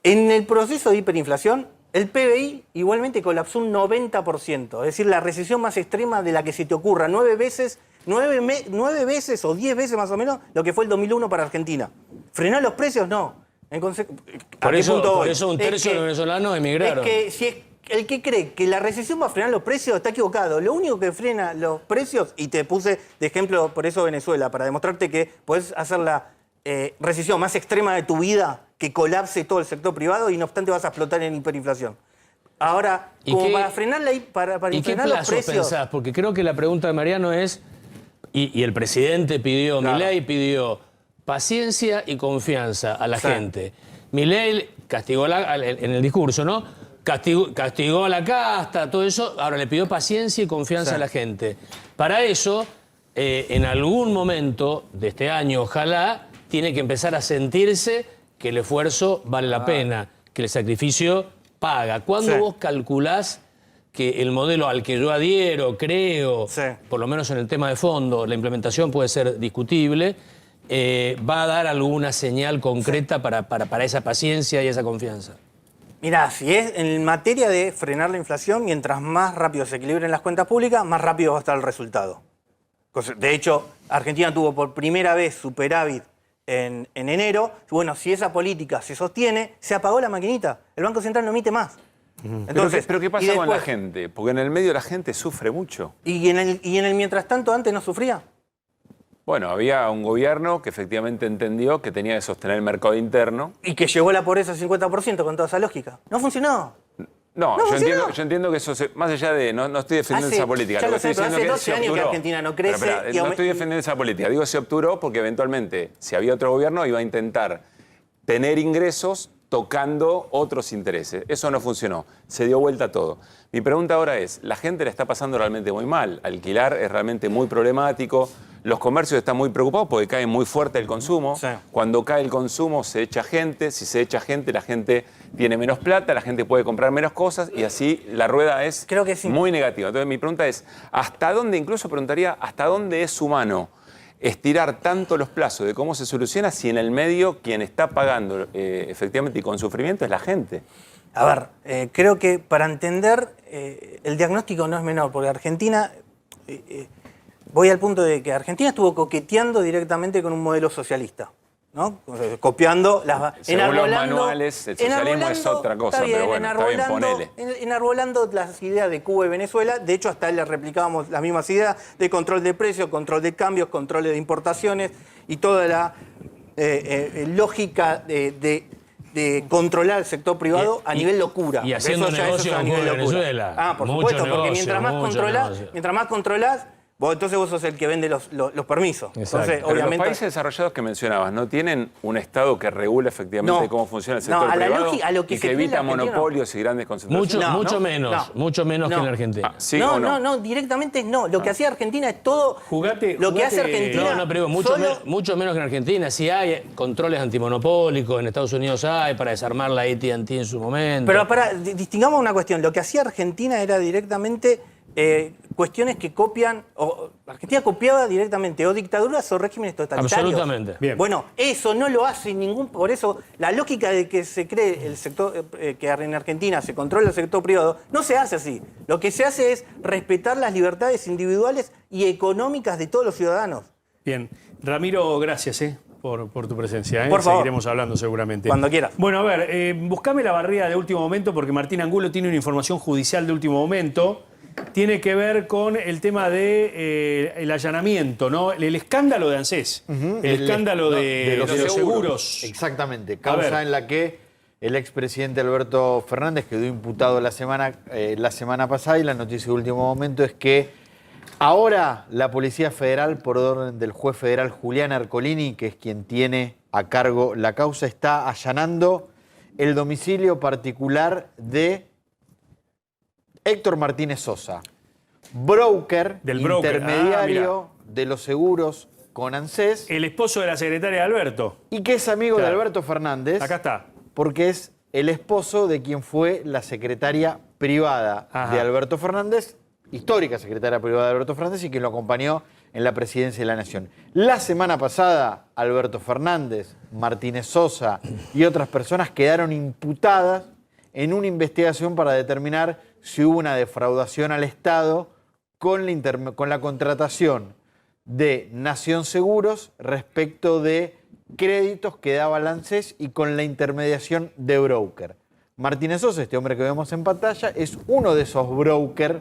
En el proceso de hiperinflación, el PBI igualmente colapsó un 90%. Es decir, la recesión más extrema de la que se te ocurra. 9 veces o 10 veces más o menos lo que fue el 2001 para Argentina. ¿Frenó los precios? No. Por eso un tercio de los venezolanos emigraron. Es que si el que cree que la recesión va a frenar los precios está equivocado. Lo único que frena los precios, y te puse de ejemplo por eso Venezuela, para demostrarte que podés hacer la recesión más extrema de tu vida, que colapse todo el sector privado y no obstante vas a explotar en hiperinflación. Ahora, para frenar los precios... pensás? Porque creo que la pregunta de Mariano es, y el presidente pidió, Milei pidió paciencia y confianza a la gente. Milei castigó en el discurso, ¿no? Castigó a la casta, todo eso, ahora le pidió paciencia y confianza a la gente. Para eso, en algún momento de este año, ojalá, tiene que empezar a sentirse que el esfuerzo vale la pena, que el sacrificio paga. ¿Cuándo vos calculás que el modelo al que yo adhiero, creo, por lo menos en el tema de fondo, la implementación puede ser discutible, va a dar alguna señal concreta para esa paciencia y esa confianza? Mirá, si es en materia de frenar la inflación, mientras más rápido se equilibren las cuentas públicas, más rápido va a estar el resultado. De hecho, Argentina tuvo por primera vez superávit en enero. Bueno, si esa política se sostiene, se apagó la maquinita. El Banco Central no emite más. Entonces, ¿Pero qué pasa con la gente? Porque en el medio la gente sufre mucho. ¿Y en el mientras tanto antes no sufría? Bueno, había un gobierno que efectivamente entendió que tenía que sostener el mercado interno. Y que llevó la pobreza al 50% con toda esa lógica. No funcionó. No, yo entiendo que eso, más allá de... No estoy defendiendo esa política. Ya Lo que lo sé, estoy pero diciendo hace que 12 años que Argentina no crece. No estoy defendiendo esa política. Digo, se obturó porque eventualmente, si había otro gobierno, iba a intentar tener ingresos tocando otros intereses. Eso no funcionó. Se dio vuelta todo. Mi pregunta ahora es, la gente la está pasando realmente muy mal. Alquilar es realmente muy problemático. Los comercios están muy preocupados porque cae muy fuerte el consumo. Cuando cae el consumo se echa gente. Si se echa gente, la gente tiene menos plata, la gente puede comprar menos cosas y así la rueda es muy negativa. Entonces mi pregunta es, ¿hasta dónde, incluso preguntaría, hasta dónde es humano estirar tanto los plazos de cómo se soluciona si en el medio quien está pagando efectivamente y con sufrimiento es la gente? A ver, creo que para entender el diagnóstico no es menor, porque Argentina... voy al punto de que Argentina estuvo coqueteando directamente con un modelo socialista, ¿no? Copiando según los manuales, el socialismo es otra cosa, pero bueno, está bien, ponele. Enarbolando las ideas de Cuba y Venezuela, de hecho hasta le replicábamos las mismas ideas de control de precios, control de cambios, control de importaciones y toda la lógica de controlar el sector privado a nivel locura. Y haciendo negocios con Venezuela. Por supuesto, porque mientras más controlás, entonces vos sos el que vende los permisos. Entonces, pero obviamente... los países desarrollados que mencionabas no tienen un Estado que regula efectivamente cómo funciona el sector privado y que evita monopolios y grandes concentraciones. Mucho menos que en Argentina. No, directamente no. Lo que hacía Argentina es todo... Lo que hace Argentina... pero mucho menos que en Argentina. Si hay controles antimonopólicos, en Estados Unidos hay, para desarmar la AT&T en su momento. Pero distingamos una cuestión. Lo que hacía Argentina era directamente... cuestiones que copian, Argentina copiaba directamente o dictaduras o regímenes totalitarios. Absolutamente. Bien. Bueno, eso no lo hace ningún... Por eso, la lógica de que se cree el sector, que en Argentina se controla el sector privado, no se hace así. Lo que se hace es respetar las libertades individuales y económicas de todos los ciudadanos. Bien. Ramiro, gracias, por tu presencia. Por favor. Seguiremos hablando seguramente. Cuando quieras. Bueno, a ver, buscame la barrida de último momento porque Martín Angulo tiene una información judicial de último momento. Tiene que ver con el tema de el allanamiento, ¿no? El escándalo de ANSES, el escándalo de los seguros. Exactamente, causa en la que el expresidente Alberto Fernández quedó imputado la semana pasada y la noticia de último momento es que ahora la Policía Federal, por orden del juez federal Julián Ercolini, que es quien tiene a cargo la causa, está allanando el domicilio particular de Héctor Martínez Sosa, broker, intermediario de los seguros con ANSES. El esposo de la secretaria de Alberto. Y que es amigo de Alberto Fernández. Acá está. Porque es el esposo de quien fue la secretaria privada de Alberto Fernández, histórica secretaria privada de Alberto Fernández y quien lo acompañó en la presidencia de la Nación. La semana pasada, Alberto Fernández, Martínez Sosa y otras personas quedaron imputadas en una investigación para determinar si hubo una defraudación al Estado con la contratación de Nación Seguros respecto de créditos que daba el ANSES y con la intermediación de broker. Martínez Sosa, este hombre que vemos en pantalla, es uno de esos brokers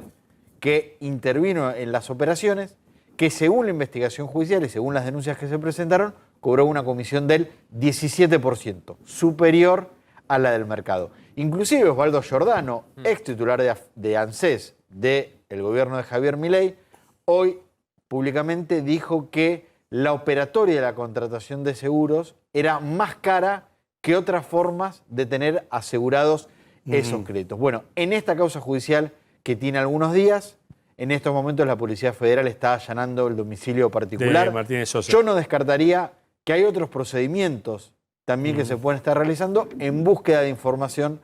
que intervino en las operaciones, que según la investigación judicial y según las denuncias que se presentaron, cobró una comisión del 17%, superior a la del mercado. Inclusive Osvaldo Giordano, ex titular de ANSES del gobierno de Javier Milei, hoy públicamente dijo que la operatoria de la contratación de seguros era más cara que otras formas de tener asegurados esos créditos. Bueno, en esta causa judicial que tiene algunos días, en estos momentos la Policía Federal está allanando el domicilio particular. De Martínez Sosa. Yo no descartaría que hay otros procedimientos también que se pueden estar realizando en búsqueda de información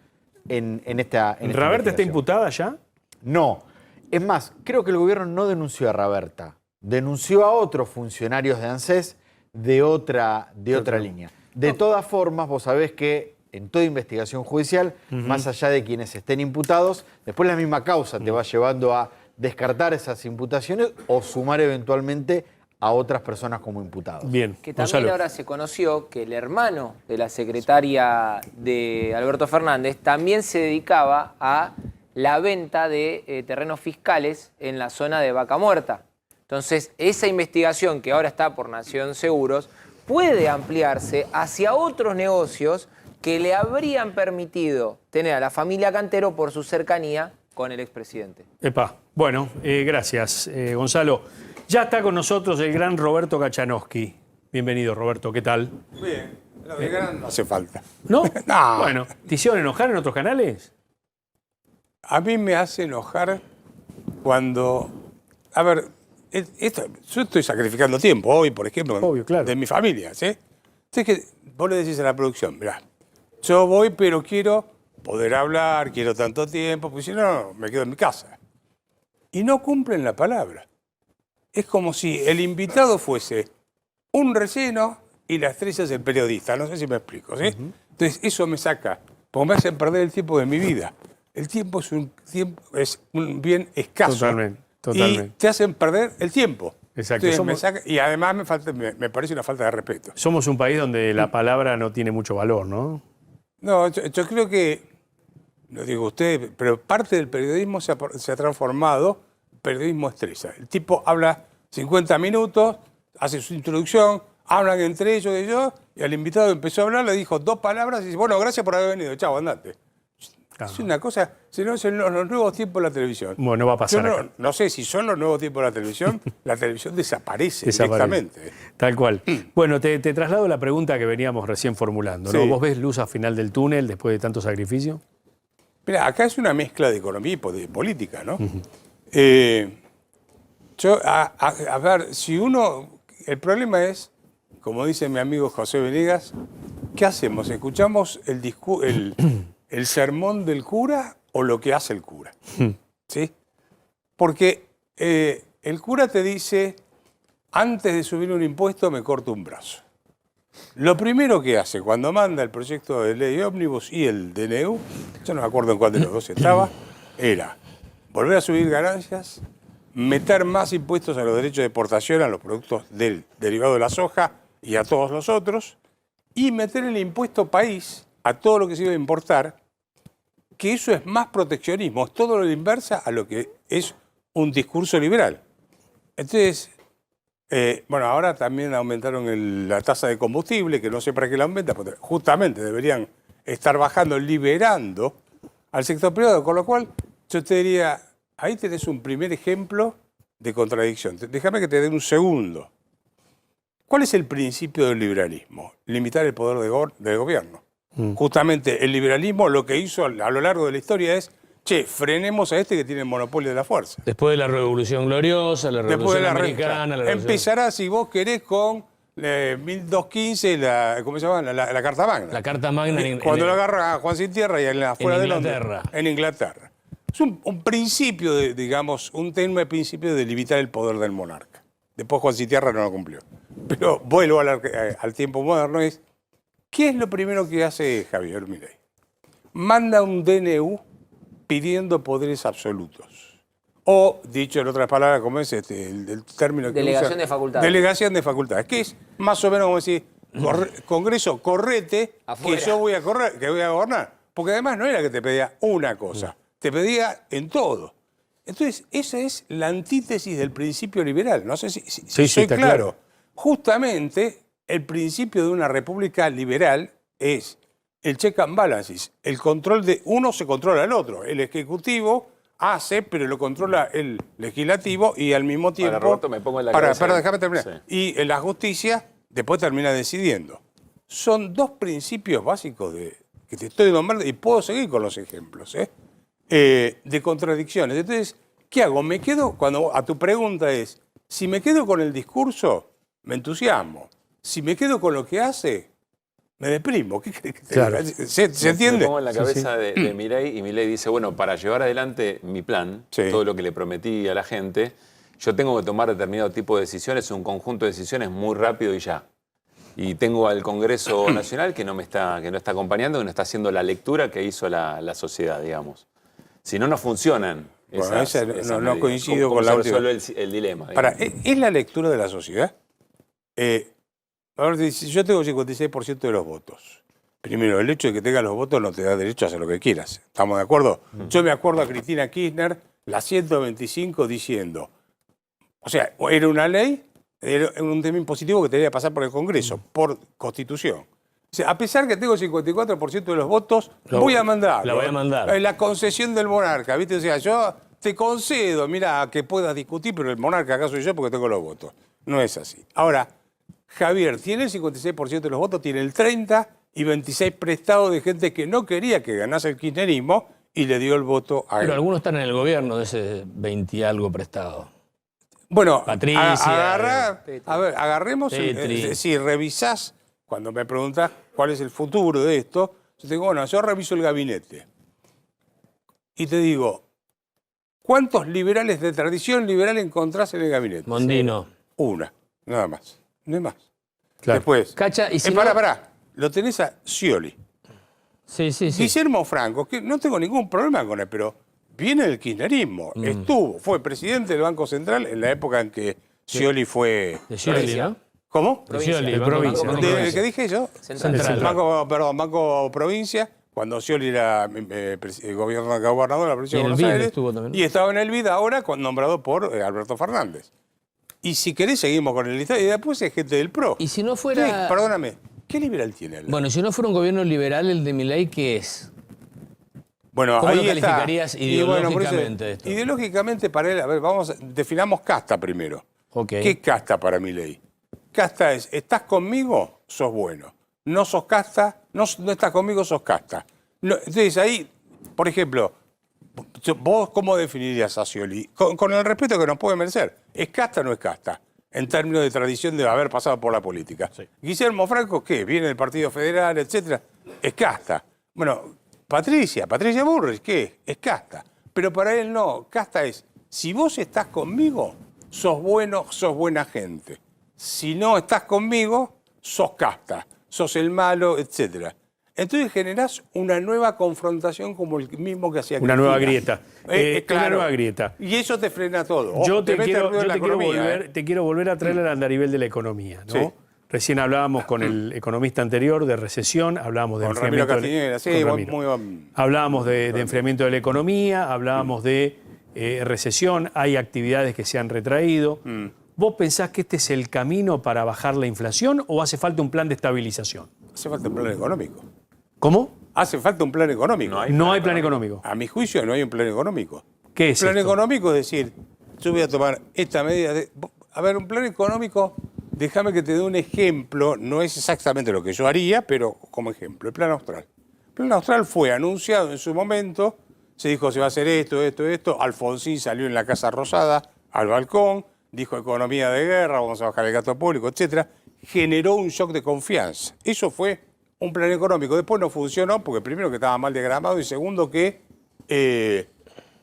en esta ¿Raberta está imputada ya? No. Es más, creo que el gobierno no denunció a Raberta. Denunció a otros funcionarios de ANSES de otra línea. De todas formas, vos sabés que en toda investigación judicial, más allá de quienes estén imputados, después la misma causa te va llevando a descartar esas imputaciones o sumar eventualmente a otras personas como imputados. Bien, que también ahora se conoció que el hermano de la secretaria de Alberto Fernández también se dedicaba a la venta de terrenos fiscales en la zona de Vaca Muerta. Entonces, esa investigación que ahora está por Nación Seguros puede ampliarse hacia otros negocios que le habrían permitido tener a la familia Cantero por su cercanía con el expresidente. Epa, bueno, gracias, Gonzalo. Ya está con nosotros el gran Roberto Kachanowski. Bienvenido, Roberto, ¿qué tal? Bien, lo de gran no hace falta. ¿No? No. Bueno, ¿te hicieron enojar en otros canales? A mí me hace enojar cuando... A ver, yo estoy sacrificando tiempo hoy, por ejemplo, obvio, claro, de mi familia, ¿sí? Entonces que vos le decís a la producción, mirá, yo voy pero quiero poder hablar, quiero tanto tiempo, porque si no, me quedo en mi casa. Y no cumplen la palabra. Es como si el invitado fuese un relleno y la estrella es el periodista. No sé si me explico, ¿sí? Entonces eso me saca, porque me hacen perder el tiempo de mi vida. El tiempo es un bien escaso. Totalmente. Y te hacen perder el tiempo. Exacto. Entonces, y además me parece una falta de respeto. Somos un país donde la palabra no tiene mucho valor, ¿no? No, yo creo que, lo digo usted, pero parte del periodismo se ha transformado en periodismo estrella. El tipo habla 50 minutos, hace su introducción, hablan entre ellos, y al invitado empezó a hablar, le dijo 2 palabras y dice, bueno, gracias por haber venido, chao, andate. Es una cosa, si no son los nuevos tiempos de la televisión. Bueno, no va a pasar. No sé si son los nuevos tiempos de la televisión desaparece directamente. Tal cual. Bueno, te traslado la pregunta que veníamos recién formulando, ¿no? Sí. ¿Vos ves luz al final del túnel después de tanto sacrificio? Mira, acá es una mezcla de economía y de política, ¿no? A ver, si uno... El problema es, como dice mi amigo José Venegas, ¿qué hacemos? ¿Escuchamos el sermón del cura o lo que hace el cura? ¿Sí? Porque el cura te dice, antes de subir un impuesto me corto un brazo. Lo primero que hace cuando manda el proyecto de ley ómnibus y el DNU, yo no me acuerdo en cuál de los dos estaba, era volver a subir ganancias, meter más impuestos a los derechos de exportación, a los productos derivados de la soja y a todos los otros, y meter el impuesto país a todo lo que se iba a importar, que eso es más proteccionismo, es todo lo inversa a lo que es un discurso liberal. Entonces, bueno, ahora también aumentaron la tasa de combustible, que no sé para qué la aumenta, porque justamente deberían estar bajando, liberando al sector privado, con lo cual yo te diría, ahí tenés un primer ejemplo de contradicción. Déjame que te dé un segundo. ¿Cuál es el principio del liberalismo? Limitar el poder del gobierno. Justamente el liberalismo lo que hizo a lo largo de la historia es, frenemos a este que tiene el monopolio de la fuerza. Después de la Revolución Gloriosa, la Revolución Americana... Empezará, si vos querés, con 1215, ¿cómo se llama? La Carta Magna. La Carta Magna cuando lo agarra a Juan Sin Tierra y afuera de Londres. En Inglaterra. Es un principio, digamos, un tenue principio de limitar el poder del monarca. Después Juan Sin Tierra no lo cumplió. Pero vuelvo al tiempo moderno, ¿qué es lo primero que hace Javier Milei? Manda un DNU pidiendo poderes absolutos. O, dicho en otras palabras, como es el término que Delegación usa, de facultades. Delegación de facultades, que es más o menos como decir, Congreso, correte, Afuera. que yo voy a correr, que voy a gobernar. Porque además no era que te pedía una cosa, te pedía en todo. Entonces, esa es la antítesis del principio liberal. No sé si Sí, soy está claro. claro. Justamente, el principio de una república liberal es el check and balances. El control de uno se controla al otro. El ejecutivo hace, pero lo controla el legislativo y al mismo tiempo... Ahora, Roberto, me pongo en la cabeza. Déjame terminar. Sí. Y la justicia después termina decidiendo. Son dos principios básicos que te estoy nombrando y puedo seguir con los ejemplos, de contradicciones. Entonces, ¿qué hago? Me quedo, cuando a tu pregunta es, si me quedo con el discurso, me entusiasmo. Si me quedo con lo que hace, me deprimo. ¿Qué crees que te Claro. diga? ¿Se entiende? Me pongo en la cabeza de Milei y Milei dice, bueno, para llevar adelante mi plan, todo lo que le prometí a la gente, yo tengo que tomar determinado tipo de decisiones, un conjunto de decisiones muy rápido y ya. Y tengo al Congreso Nacional que no está acompañando, que no está haciendo la lectura que hizo la sociedad, digamos. Si no, no funcionan Bueno, esas no medidas. coincido ¿Cómo con la se última. resuelve el dilema? Para, digamos? ¿es la lectura de la sociedad? A ver, si yo tengo 56% de los votos. Primero, el hecho de que tengas los votos no te da derecho a hacer lo que quieras. ¿Estamos de acuerdo? Yo me acuerdo a Cristina Kirchner, la 125, diciendo, o sea, era una ley, era un tema impositivo que tenía que pasar por el Congreso, por Constitución. O sea, a pesar que tengo 54% de los votos, voy a mandar. La voy a mandar. La concesión del monarca, ¿viste? O sea, yo te concedo, mira, que puedas discutir, pero el monarca acá soy yo porque tengo los votos. No es así. Ahora, Javier tiene el 56% de los votos, tiene el 30% y 26 prestados de gente que no quería que ganase el kirchnerismo y le dio el voto a él. Pero algunos están en el gobierno de ese 20 y algo prestado. Bueno, Patricia, agarremos, Petri. si revisás, cuando me preguntás cuál es el futuro de esto, yo te digo, bueno, yo reviso el gabinete. Y te digo, ¿cuántos liberales de tradición liberal encontrás en el gabinete? Mondino. Una, nada más. No hay más. Claro. Después, Cacha, y si pará. Lo tenés a Scioli. Sí. Guillermo Franco, que no tengo ningún problema con él, pero viene del kirchnerismo. Fue presidente del Banco Central en la época en que Scioli fue... De Scioli, ¿no? ¿Cómo? De Scioli, de provincia. ¿Qué dije yo? Central. Banco Provincia, cuando Scioli era gobernador de la provincia Y de en el Buenos BID Aires. estuvo también, ¿no? Y estaba en el BID ahora, nombrado por Alberto Fernández. Y si querés, seguimos con el listado. Y después es gente del PRO. Y si no fuera... Perdóname, ¿qué liberal tiene él? Bueno, si no fuera un gobierno liberal, el de Milei, ¿qué es? Bueno, ¿Cómo ahí lo calificarías está. Y bueno, por eso, ideológicamente esto? ideológicamente para él, a ver, definamos casta primero. Ok. ¿Qué es casta para Milei? Casta es, ¿estás conmigo? Sos bueno. No sos casta, no estás conmigo, sos casta. Entonces ahí, por ejemplo, ¿vos cómo definirías a Scioli? Con el respeto que nos puede merecer. ¿Es casta o no es casta? En términos de tradición de haber pasado por la política. Sí. Guillermo Franco, ¿qué? Viene del Partido Federal, etcétera. Es casta. Bueno, Patricia Bullrich, ¿qué? Es casta. Pero para él no. Casta es, si vos estás conmigo, sos bueno, sos buena gente. Si no estás conmigo, sos casta. Sos el malo, etcétera. Entonces generás una nueva confrontación como el mismo que hacía Una Cristina. nueva grieta. Claro. Una nueva grieta. Y eso te frena todo. Ojo, Yo te quiero volver a traer al andarivel de la economía, ¿no? Sí. Recién hablábamos con el economista anterior de recesión, hablábamos de Con Ramiro enfriamiento Castiñera, sí, con Ramiro. muy Hablábamos de enfriamiento de la economía, hablábamos de recesión, hay actividades que se han retraído. ¿Vos pensás que este es el camino para bajar la inflación o hace falta un plan de estabilización? Hace falta un plan económico. ¿Cómo? Hace falta un plan económico. No hay plan económico. A mi juicio no hay un plan económico. ¿Qué es plan esto? económico es decir, yo voy a tomar esta medida. A ver, un plan económico, déjame que te dé un ejemplo, no es exactamente lo que yo haría, pero como ejemplo, el plan austral. El plan austral fue anunciado en su momento, se dijo se va a hacer esto. Alfonsín salió en la Casa Rosada al balcón, dijo economía de guerra, vamos a bajar el gasto público, etcétera. Generó un shock de confianza. Eso fue un plan económico. Después no funcionó porque primero que estaba mal diagramado y segundo que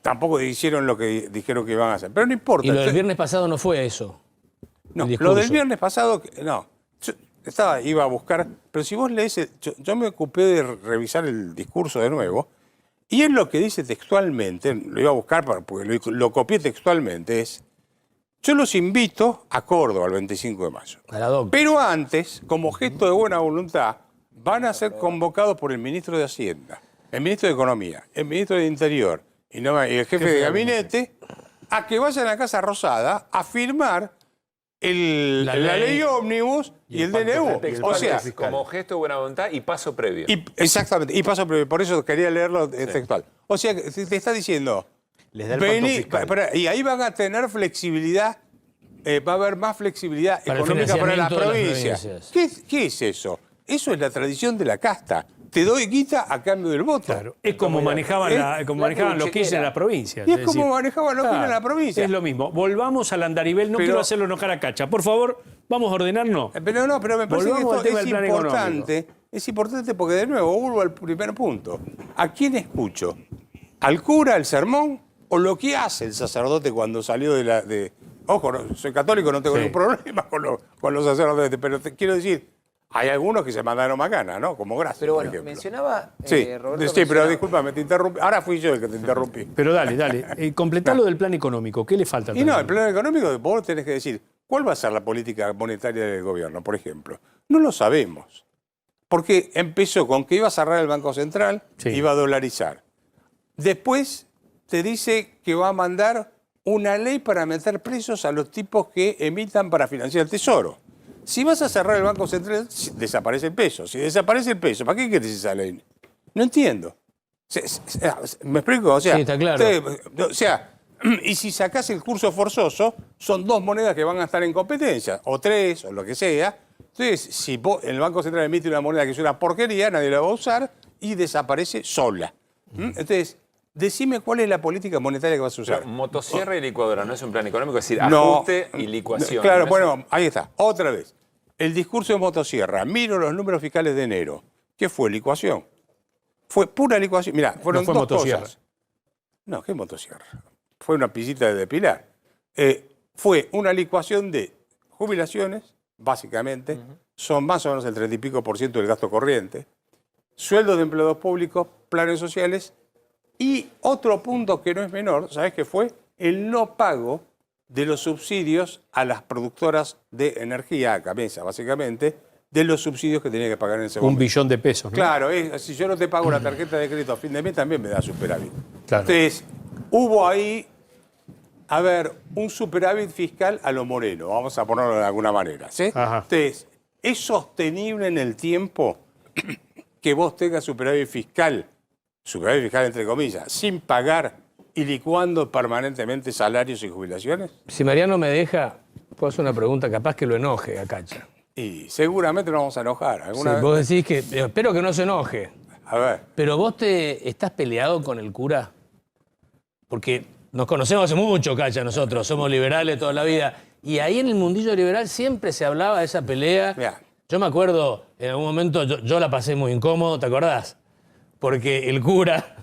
tampoco hicieron lo que dijeron que iban a hacer. Pero no importa. Y lo del viernes pasado no fue eso. No, lo del viernes pasado, no. Yo iba a buscar, pero si vos lees, yo me ocupé de revisar el discurso de nuevo, y él lo que dice textualmente, lo iba a buscar porque lo copié textualmente, es, Yo los invito a Córdoba el 25 de mayo. A la DOC. Pero antes, como gesto de buena voluntad, van a ser convocados por el ministro de Hacienda, el ministro de Economía, el ministro de Interior y el jefe de gabinete a que vayan a Casa Rosada a firmar la ley ómnibus y el DNU. O sea, como gesto de buena voluntad y paso previo. Exactamente, y paso previo. Por eso quería leerlo textual. O sea, te está diciendo, Les da el pacto fiscal. y ahí van a tener flexibilidad, va a haber más flexibilidad Para el económica para las financiamiento de las provincias. provincias. ¿Qué es eso? Eso es la tradición de la casta. Te doy guita a cambio del voto. Claro. Es como manejaban, los Kirchner en las provincias. Y es como manejaban los Kirchner en la provincia. Es lo mismo. Volvamos al andarivel. No quiero hacerlo enojar a Cacha. Por favor, vamos a ordenarnos. Pero me parece Volvamos al que tema esto del es plan importante. Es importante porque, de nuevo, vuelvo al primer punto. ¿A quién escucho? ¿Al cura, el sermón? ¿O lo que hace el sacerdote cuando salió Ojo, soy católico, no tengo ningún problema con los sacerdotes, pero te quiero decir, hay algunos que se mandaron macana, ¿no? Como Gracia, Pero por bueno, ejemplo. mencionaba, Sí, Roberto, pero mencionaba- discúlpame, te interrumpí. Ahora fui yo el que te interrumpí. Pero dale. Completá lo del plan económico. ¿Qué le falta al Y plan no, el plan económico, vos tenés que decir, ¿cuál va a ser la política monetaria del gobierno, por ejemplo? No lo sabemos. Porque empezó con que iba a cerrar el Banco Central, iba a dolarizar. Después te dice que va a mandar una ley para meter presos a los tipos que emitan para financiar el Tesoro. Si vas a cerrar el Banco Central, desaparece el peso. Si desaparece el peso, ¿para qué querés esa ley? No entiendo. ¿Me explico? O sea, Sí, está claro. Y si sacás el curso forzoso, son dos monedas que van a estar en competencia, o tres, o lo que sea. Entonces, si el Banco Central emite una moneda que es una porquería, nadie la va a usar y desaparece sola. Entonces, decime cuál es la política monetaria que vas a usar. Pero motosierra y licuadora no es un plan económico, es decir, No. ajuste y licuación. Claro, ¿no es bueno, ahí está. Otra vez. El discurso de motosierra. Miro los números fiscales de enero. ¿Qué fue? Licuación. Fue pura licuación. Mirá, fueron No fue dos motosierra. cosas. No, ¿qué motosierra? Fue una pisita de depilar. Fue una licuación de jubilaciones, básicamente. Son más o menos el 30 y pico % del gasto corriente. Sueldos de empleados públicos, planes sociales. Y otro punto que no es menor, ¿sabes qué fue? El no pago de los subsidios a las productoras de energía, a Camesa, básicamente, de los subsidios que tenía que pagar en ese momento. 1 billón de pesos, ¿no? Claro, si yo no te pago la tarjeta de crédito a fin de mes, también me da superávit. Claro. Entonces, hubo ahí, un superávit fiscal a lo Moreno, vamos a ponerlo de alguna manera, ¿sí? Ajá. Entonces, ¿es sostenible en el tiempo que vos tengas superávit fiscal entre comillas, sin pagar y licuando permanentemente salarios y jubilaciones? Si Mariano me deja, puedo hacer una pregunta capaz que lo enoje a Cacha. Y seguramente nos vamos a enojar. Sí, vos decís que, espero que no se enoje. A ver. Pero vos estás peleado con el cura. Porque nos conocemos hace mucho, Cacha, nosotros. Somos liberales toda la vida. Y ahí en el mundillo liberal siempre se hablaba de esa pelea. Mirá. Yo me acuerdo, en algún momento yo la pasé muy incómodo, ¿te acordás? Porque el cura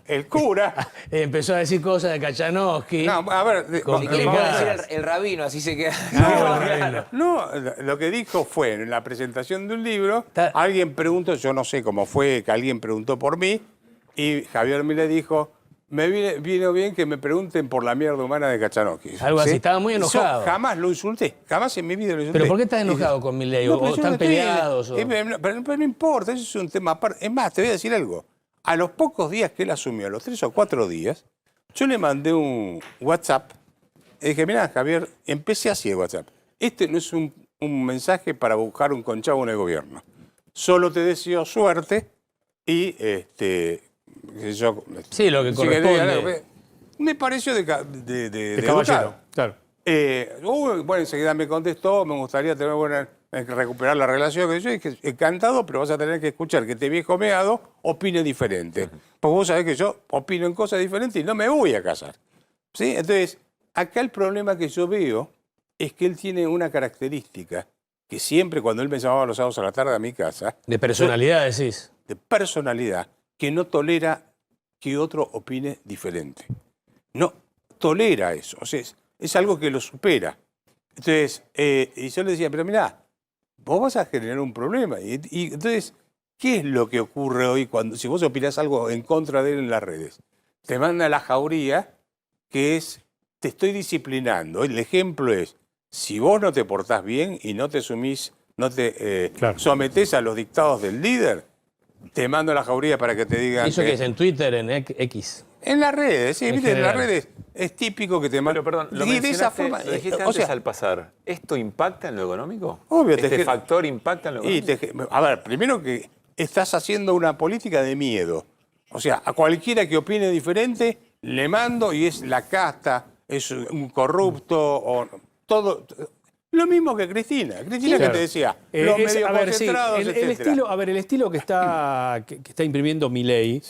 empezó a decir cosas de Kachanowski. No, a ver, Si quiere, vamos a decir el rabino, así se queda. No, lo que dijo fue en la presentación de un libro, alguien preguntó, yo no sé cómo fue, que alguien preguntó por mí, y Javier Milei dijo, vino bien que me pregunten por la mierda humana de Kachanowski. Algo así, estaba muy enojado. Yo jamás lo insulté, jamás en mi vida lo insulté. ¿Pero por qué estás enojado con Milei? No, ¿O pero yo están no estoy- peleados? Pero no importa, eso es un tema aparte. Es más, te voy a decir algo. A los pocos días que él asumió, a los 3 o 4 días, yo le mandé un WhatsApp. Y dije, mirá, Javier, empecé así el WhatsApp. Este no es un mensaje para buscar un conchavo en el gobierno. Solo te deseo suerte y Sí, lo que corresponde. Me pareció de caballero, educado. claro. Bueno, enseguida me contestó, me gustaría recuperar la relación. Que yo dije, encantado, pero vas a tener que escuchar que este viejo meado opine diferente. Porque vos sabés que yo opino en cosas diferentes y no me voy a casar. ¿Sí? Entonces, acá el problema que yo veo es que él tiene una característica que siempre cuando él me llamaba los sábados a la tarde a mi casa... De personalidad, decís. De personalidad, que no tolera que otro opine diferente. No tolera eso. O sea, es algo que lo supera. Entonces, y yo le decía, pero mirá, vos vas a generar un problema. Y entonces, ¿qué es lo que ocurre hoy si vos opinás algo en contra de él en las redes? Te manda la jauría, que es, te estoy disciplinando. El ejemplo es, si vos no te portás bien y no te sometés a los dictados del líder, te mando a la jauría para que te digan. ¿Eso que es en Twitter, en X? En las redes, sí, viste, en las redes es típico que te mandan. Pero perdón, y de esa forma. lo dijiste antes al pasar. ¿Esto impacta en lo económico? Obvio, ¿Este factor impacta en lo económico? a ver, primero que estás haciendo una política de miedo. O sea, a cualquiera que opine diferente, le mando y es la casta, es un corrupto, o todo. Lo mismo que Cristina. Cristina que te decía, los medios concentrados, etcétera. El estilo que está imprimiendo Milei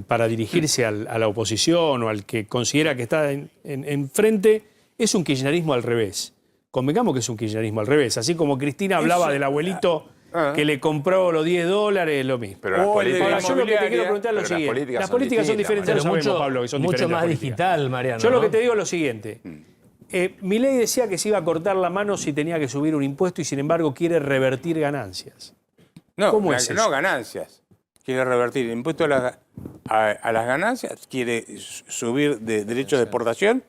para dirigirse a la oposición o al que considera que está enfrente es un kirchnerismo al revés. Convengamos que es un kirchnerismo al revés. Así como Cristina hablaba del abuelito que le compró los $10, lo mismo. Pero las políticas yo lo que te quiero preguntar es lo siguiente. Las políticas son diferentes, Pero lo sabemos, mucho, Pablo, que son mucho diferentes. más digital, Mariano. Yo lo ¿no? que te digo es lo siguiente. Milei decía que se iba a cortar la mano si tenía que subir un impuesto y sin embargo quiere revertir ganancias. No, ¿Cómo es eso? No ganancias. Quiere revertir el impuesto a las ganancias, quiere subir de derechos de exportación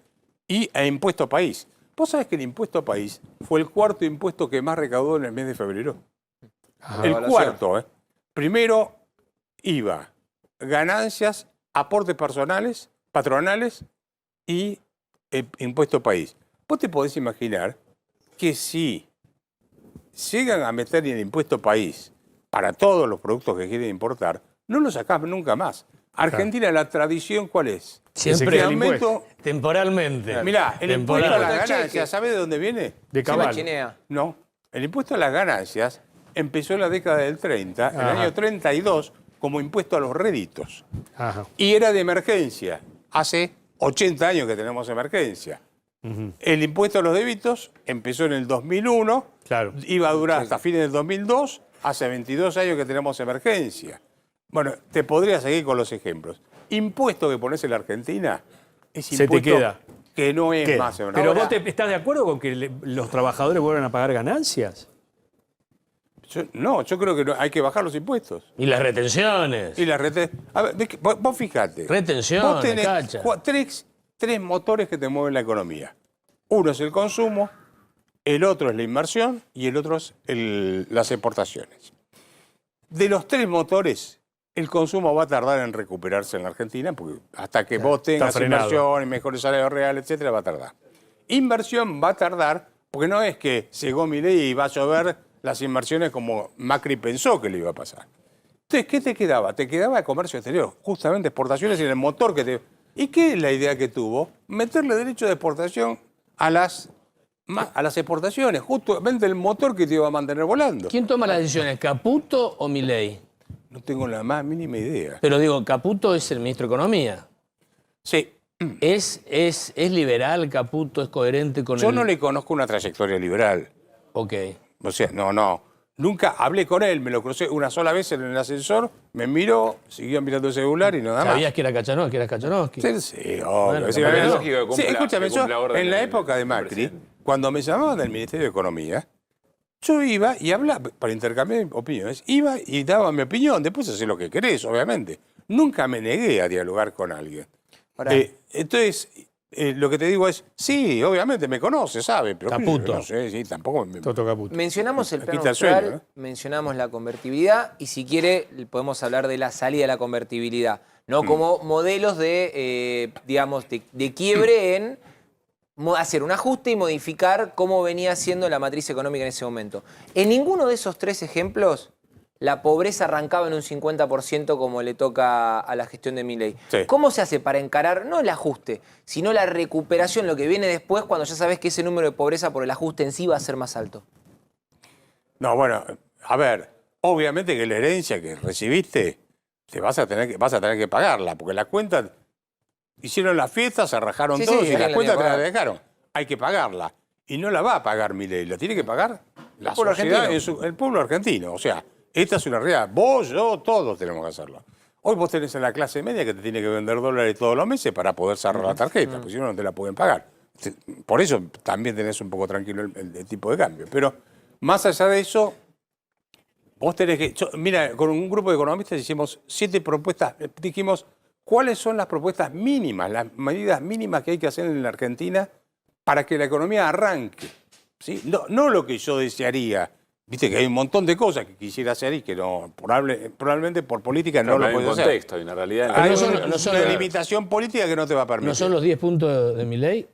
y a impuesto país. ¿Vos sabés que el impuesto país fue el cuarto impuesto que más recaudó en el mes de febrero? El cuarto, ¿eh? Primero IVA, ganancias, aportes personales, patronales y impuesto país. Vos te podés imaginar que si llegan a meter el impuesto país para todos los productos que quieren importar, no lo sacás nunca más. Argentina, la tradición, ¿cuál es? Siempre el aumento temporalmente. Mirá, el impuesto a las ganancias, ¿sabés de dónde viene? De cabal. No, el impuesto a las ganancias empezó en la década del 30, en el año 32, como impuesto a los réditos. Y era de emergencia. Hace 80 años que tenemos emergencia. El impuesto a los débitos empezó en el 2001, iba a durar hasta fines del 2002, hace 22 años que tenemos emergencia. Bueno, te podría seguir con los ejemplos. Impuesto que pones en la Argentina es impuesto que no es más emergencia. ¿Pero vos estás de acuerdo con que los trabajadores vuelvan a pagar ganancias? Yo creo que hay que bajar los impuestos. Y las retenciones. A ver, vos fijate. Retenciones, vos tenés cacha. tres motores que te mueven la economía. Uno es el consumo, el otro es la inversión y el otro es las exportaciones. De los tres motores, el consumo va a tardar en recuperarse en la Argentina, porque hasta que vos tengas inversión y mejores salarios reales, etcétera, va a tardar. Inversión va a tardar, porque no es que llegó Milei y va a llover las inversiones como Macri pensó que le iba a pasar. Entonces, ¿qué te quedaba? Te quedaba el comercio exterior, justamente exportaciones y el motor que te... ¿Y qué es la idea que tuvo? Meterle derecho de exportación a las exportaciones, justamente el motor que te iba a mantener volando. ¿Quién toma las decisiones, Caputo o Milei? No tengo la más mínima idea. Pero digo, Caputo es el ministro de Economía. Sí. ¿Es liberal Caputo? ¿Es coherente con Yo no le conozco una trayectoria liberal. Ok. O sea, no. Nunca hablé con él, me lo crucé una sola vez en el ascensor, me miró, siguió mirando el celular y nada más. ¿Sabías que era Kachanowski? Sí, obvio. Bueno, sí, escúchame, yo en la época de Macri, cuando me llamaban del Ministerio de Economía, yo iba y hablaba, para intercambiar opiniones, iba y daba mi opinión, después hacés lo que querés, obviamente. Nunca me negué a dialogar con alguien. Entonces, lo que te digo es, sí, obviamente me conoce, sabe, pero Caputo. No sé, sí, tampoco me... Toto Caputo. Mencionamos el plano quita el sueño, neutral, mencionamos la convertibilidad y si quiere podemos hablar de la salida de la convertibilidad, ¿no? Como modelos de, digamos, de quiebre en hacer un ajuste y modificar cómo venía siendo la matriz económica en ese momento. En ninguno de esos tres ejemplos la pobreza arrancaba en un 50% como le toca a la gestión de Milei. Sí. ¿Cómo se hace para encarar, no el ajuste, sino la recuperación, lo que viene después cuando ya sabes que ese número de pobreza por el ajuste en sí va a ser más alto? No, bueno, a ver, obviamente que la herencia que recibiste vas a tener que pagarla, porque la cuenta, hicieron la fiesta, se rajaron todos y la cuenta te la dejaron. Hay que pagarla. Y no la va a pagar Milei, la tiene que pagar la sociedad, el pueblo argentino. O sea, esta es una realidad. Vos, yo, todos tenemos que hacerlo. Hoy vos tenés en la clase media que te tiene que vender dólares todos los meses para poder cerrar la tarjeta, porque si no, no te la pueden pagar. Por eso también tenés un poco tranquilo el tipo de cambio. Pero más allá de eso, vos tenés que... mira, con un grupo de economistas hicimos 7 propuestas. Dijimos, ¿cuáles son las propuestas mínimas, las medidas mínimas que hay que hacer en la Argentina para que la economía arranque? ¿sí? No lo que yo desearía. Viste que hay un montón de cosas que quisiera hacer y que no, probablemente por política no lo puedes hacer. Hay un contexto, hay una realidad. Hay una limitación política que no te va a permitir. ¿No son los 10 puntos de mi ley?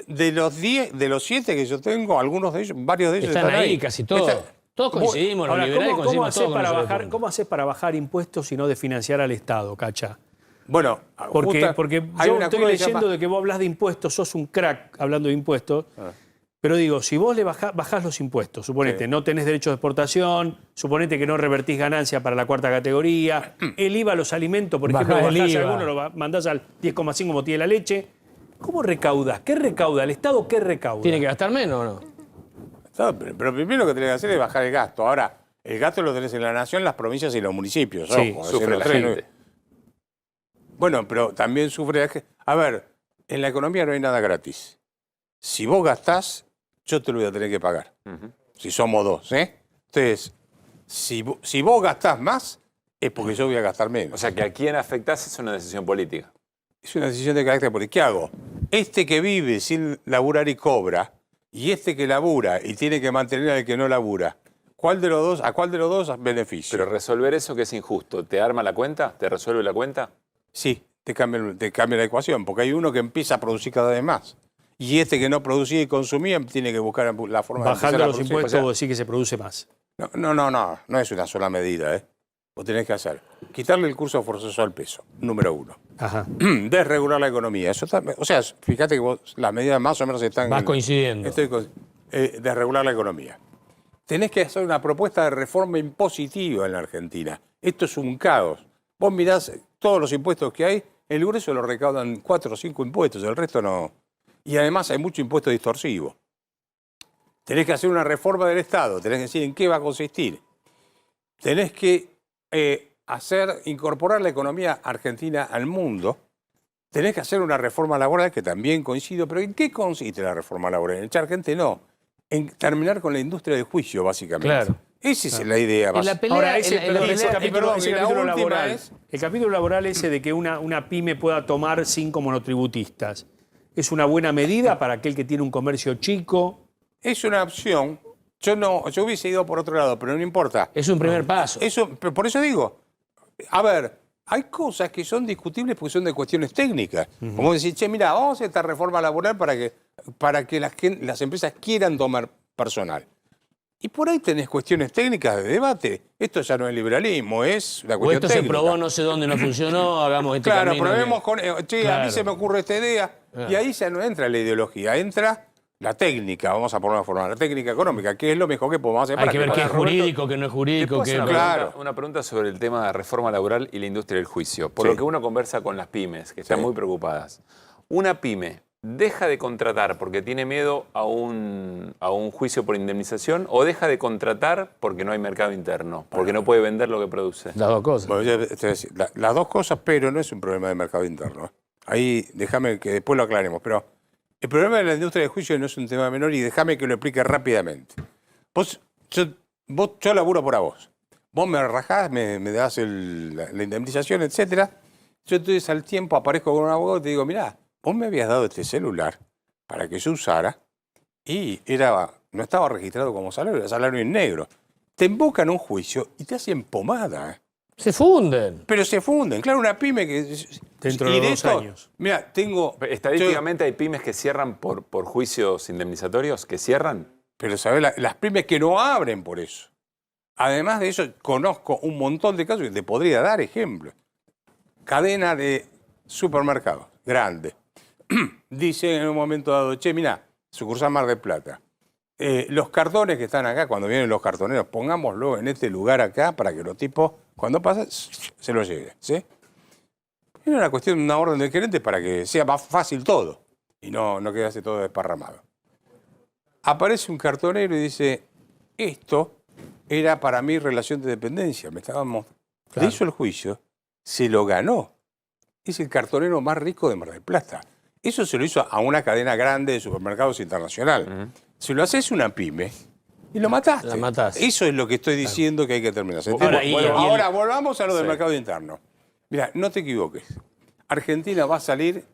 De los 7 que yo tengo, algunos de ellos, varios de ellos están ahí, casi todos. Todos coincidimos, los Ahora, liberales ¿cómo coincidimos todos con esos 10 puntos. ¿Cómo haces para bajar impuestos y no de financiar al Estado, Cacha? Bueno, porque yo estoy leyendo de que vos hablas de impuestos, sos un crack hablando de impuestos, pero digo, si vos le bajás los impuestos, suponete, no tenés derecho de exportación, suponete que no revertís ganancia para la cuarta categoría, el IVA a los alimentos, por ejemplo, Bajás el bajás IVA. alguno, lo mandás al 10,5 como tiene la leche, ¿cómo recaudás? ¿Qué recauda? ¿El Estado qué recauda? ¿Tiene que gastar menos o no? No, pero primero lo que tenés que hacer es bajar el gasto. Ahora, el gasto lo tenés en la nación, las provincias y los municipios. Sí, ojo, sufre la gente. Bueno, pero también sufre la gente. A ver, en la economía no hay nada gratis. Si vos gastás, yo te lo voy a tener que pagar. Si somos dos, ¿eh? Entonces, si vos gastás más, es porque yo voy a gastar menos. O sea, que a quién afectás es una decisión política. Es una decisión de carácter político. ¿Qué hago? Este que vive sin laburar y cobra, y este que labura y tiene que mantener al que no labura, ¿a cuál de los dos beneficia? Pero resolver eso que es injusto, ¿te arma la cuenta? ¿Te resuelve la cuenta? Sí, te cambia la ecuación, porque hay uno que empieza a producir cada vez más. Y este que no producía y consumía tiene que buscar la forma Bajando de empezar a los producir. impuestos, vos decís que se produce más. No es una sola medida, ¿eh? Vos tenés que hacer, quitarle el curso forzoso al peso, número 1. Ajá. Desregular la economía. Eso o sea, fíjate que vos, las medidas más o menos están... Vas coincidiendo. Desregular la economía. Tenés que hacer una propuesta de reforma impositiva en la Argentina. Esto es un caos. Vos mirás todos los impuestos que hay, el grueso lo recaudan 4 o 5 impuestos, el resto no. Y además hay mucho impuesto distorsivo. Tenés que hacer una reforma del Estado, tenés que decir en qué va a consistir. Tenés que incorporar la economía argentina al mundo. Tenés que hacer una reforma laboral, que también coincido, pero ¿en qué consiste la reforma laboral? En echar gente no, en terminar con la industria del juicio, básicamente. Claro. Esa es la idea En la básica. pelea, Ahora, el capítulo laboral ese de que una pyme pueda tomar 5 monotributistas, ¿es una buena medida para aquel que tiene un comercio chico? Es una opción. Yo hubiese ido por otro lado, pero no importa. Es un primer paso. Pero por eso digo, a ver, hay cosas que son discutibles porque son de cuestiones técnicas. Como decir, che, mira, vamos a hacer esta reforma laboral para que las empresas quieran tomar personal. Y por ahí tenés cuestiones técnicas de debate. Esto ya no es liberalismo, es una O cuestión esto técnica. se probó no sé dónde, no funcionó, hagamos este Claro, camino. probemos con... Che, a Claro. mí se me ocurre esta idea. Y ahí ya no entra la ideología, entra la técnica, vamos a poner una forma, la técnica económica, que es lo mejor que podemos hacer Hay para que ver qué es jurídico, qué no es jurídico. Después qué... una pregunta sobre el tema de reforma laboral y la industria del juicio. Por Sí. lo que uno conversa con las pymes, que están Sí. muy preocupadas. Una pyme deja de contratar porque tiene miedo a un juicio por indemnización o deja de contratar porque no hay mercado interno, porque no puede vender lo que produce. Las dos cosas. Bueno, te voy a decir, las dos cosas, pero no es un problema de mercado interno. Ahí déjame que después lo aclaremos. Pero el problema de la industria del juicio no es un tema menor y déjame que lo explique rápidamente. Yo laburo por a vos. Vos me rajás, me das la indemnización, etcétera. Yo entonces al tiempo aparezco con un abogado y te digo, mirá, vos me habías dado este celular para que yo usara y no estaba registrado como salario, era salario en negro. Te invocan un juicio y te hacen pomada. Se funden. Pero se funden. Claro, una pyme que... Dentro de 2 años. Mira, Estadísticamente hay pymes que cierran por juicios indemnizatorios, que cierran. Pero, ¿sabes? Las pymes que no abren por eso. Además de eso, conozco un montón de casos que te podría dar ejemplos. Cadena de supermercados, grande. Dice en un momento dado, che, mirá, sucursal Mar del Plata. Los cartones que están acá, cuando vienen los cartoneros, pongámoslo en este lugar acá para que los tipos, cuando pasen, se lo lleven. ¿Sí? Es una cuestión de una orden del gerente para que sea más fácil todo y no quedase todo desparramado. Aparece un cartonero y dice, esto era para mí relación de dependencia. Le hizo el juicio, se lo ganó. Es el cartonero más rico de Mar del Plata. Eso se lo hizo a una cadena grande de supermercados internacional. Si lo haces una pyme y lo mataste. La mataste. Eso es lo que estoy diciendo que hay que terminar. Ahora, Volvamos a lo del mercado interno. Mira, no te equivoques. Argentina va a salir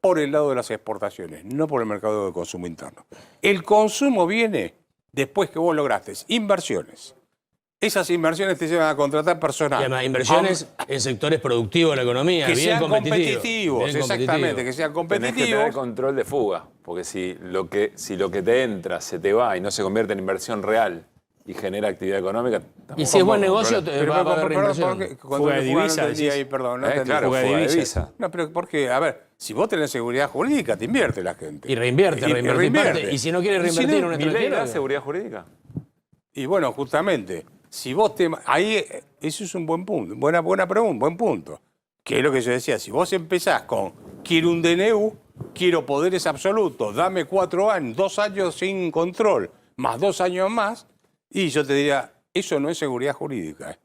por el lado de las exportaciones, no por el mercado de consumo interno. El consumo viene después que vos lograste inversiones. Esas inversiones te llevan a contratar personal. Y además, inversiones en sectores productivos de la economía, que bien sean competitivos. Bien exactamente, que sean competitivos. Tenés que tener control de fuga, porque si lo que te entra se te va y no se convierte en inversión real y genera actividad económica... Y si es buen negocio, va a haber reinversión. Fuga de divisa, perdón. Claro, fuga de divisa. No, pero porque, a ver, si vos tenés seguridad jurídica, te invierte la gente. Y reinvierte. Y si no quiere reinvertir en un extranjero... ¿Da seguridad jurídica? Y bueno, justamente... Si vos ahí, eso es un buen punto, buena pregunta, buen punto. Que es lo que yo decía, si vos empezás con, quiero un DNU, quiero poderes absolutos, dame 4 años, 2 años sin control, más 2 años más, y yo te diría, eso no es seguridad jurídica.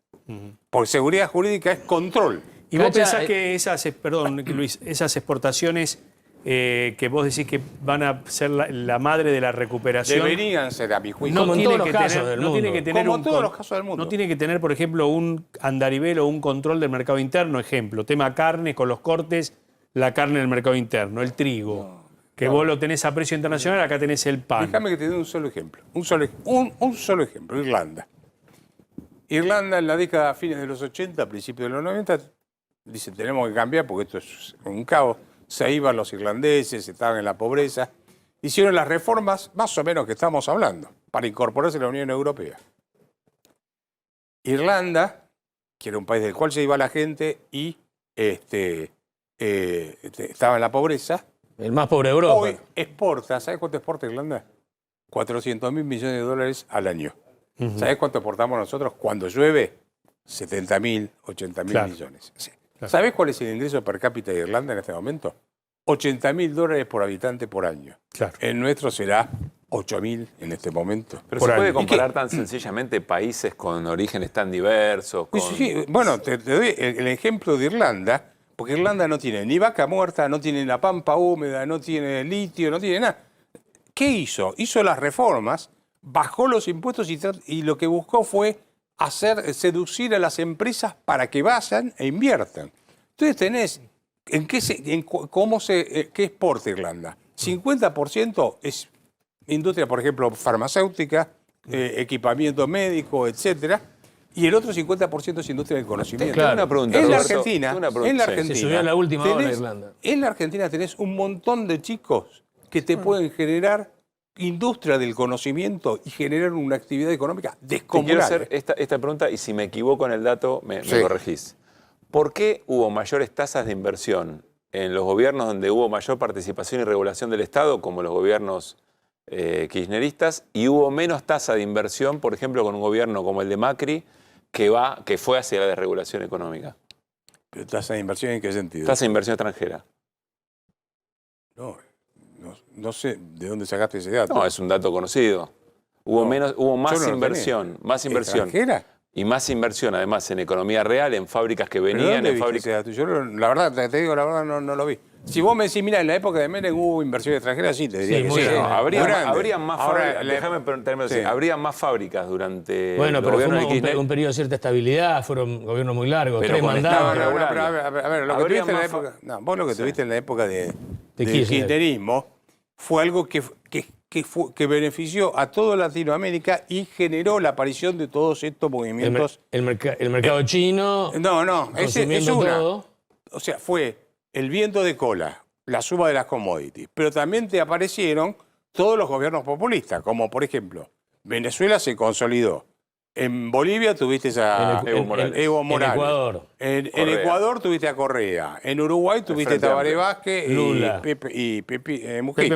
Porque seguridad jurídica es control. ¿Y vos pensás que esas exportaciones que vos decís que van a ser la madre de la recuperación... Deberían ser, a mi juicio. No tiene que tener como todos los casos del mundo. No tiene que tener, por ejemplo, un andarivel o un control del mercado interno. Ejemplo, tema carne, con los cortes, la carne del mercado interno, el trigo. Vos lo tenés a precio internacional, acá tenés el pan. Déjame que te dé un solo ejemplo. Un solo ejemplo, Irlanda. Irlanda en la década, fines de los 80, principios de los 90, dice, tenemos que cambiar porque esto es un caos. Se iban los irlandeses, estaban en la pobreza. Hicieron las reformas, más o menos que estamos hablando, para incorporarse a la Unión Europea. Irlanda, que era un país del cual se iba la gente y estaba en la pobreza. El más pobre de Europa. Hoy exporta, ¿sabes cuánto exporta Irlanda? 400.000 millones de dólares al año. ¿Sabes cuánto exportamos nosotros cuando llueve? 70.000, 80.000 millones. Sí. ¿Sabés cuál es el ingreso per cápita de Irlanda en este momento? $80.000 por habitante por año. Claro. El nuestro será 8.000 en este momento. Pero se puede comparar tan sencillamente países con orígenes tan diversos. Sí, bueno, te doy el ejemplo de Irlanda, porque Irlanda no tiene ni vaca muerta, no tiene la pampa húmeda, no tiene litio, no tiene nada. ¿Qué hizo? Hizo las reformas, bajó los impuestos y lo que buscó fue seducir a las empresas para que vayan e inviertan. Entonces tenés, ¿qué exporta Irlanda? 50% es industria, por ejemplo, farmacéutica, equipamiento médico, etcétera, y el otro 50% es industria del conocimiento. Claro. Una pregunta, en la Roberto, Argentina, se subió a la última hora Irlanda. En la Argentina tenés un montón de chicos que te pueden generar industria del conocimiento y generar una actividad económica descomunal. Te quiero hacer esta pregunta y si me equivoco en el dato me corregís. ¿Por qué hubo mayores tasas de inversión en los gobiernos donde hubo mayor participación y regulación del Estado, como los gobiernos kirchneristas, y hubo menos tasa de inversión, por ejemplo, con un gobierno como el de Macri, que fue hacia la desregulación económica? ¿Pero tasa de inversión en qué sentido? Tasa de inversión extranjera. No sé de dónde sacaste ese dato. No, es un dato conocido. Hubo más inversión. Más inversión. ¿Extranjera? Y más inversión, además, en economía real, en fábricas que venían, en fábricas... Yo, la verdad, te digo, la verdad, no lo vi. Si vos me decís, mira, en la época de Menem hubo inversión extranjera, sí, te diría que sí. No, habrían más fábricas. Habría más fábricas durante bueno, pero fue un periodo de cierta estabilidad, fueron gobiernos muy largos, pero 3 mandatos. A ver, lo que tuviste en la época... No, vos lo que tuviste en la época del kirchnerismo fue algo que benefició a toda Latinoamérica y generó la aparición de todos estos movimientos. El mercado chino. No, ese es una. Todo. O sea, fue el viento de cola, la suba de las commodities, pero también te aparecieron todos los gobiernos populistas, como por ejemplo, Venezuela se consolidó. En Bolivia tuviste a Evo Morales. En Ecuador. En Ecuador tuviste a Correa. En Uruguay tuviste a Tabaré Vázquez Lula. y Pepe Mujica.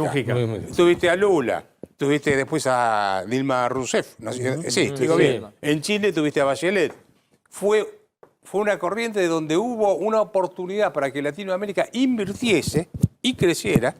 Tuviste a Lula. Tuviste después a Dilma Rousseff. ¿No? Sí, digo bien. En Chile tuviste a Bachelet. Fue una corriente donde hubo una oportunidad para que Latinoamérica invirtiese y creciera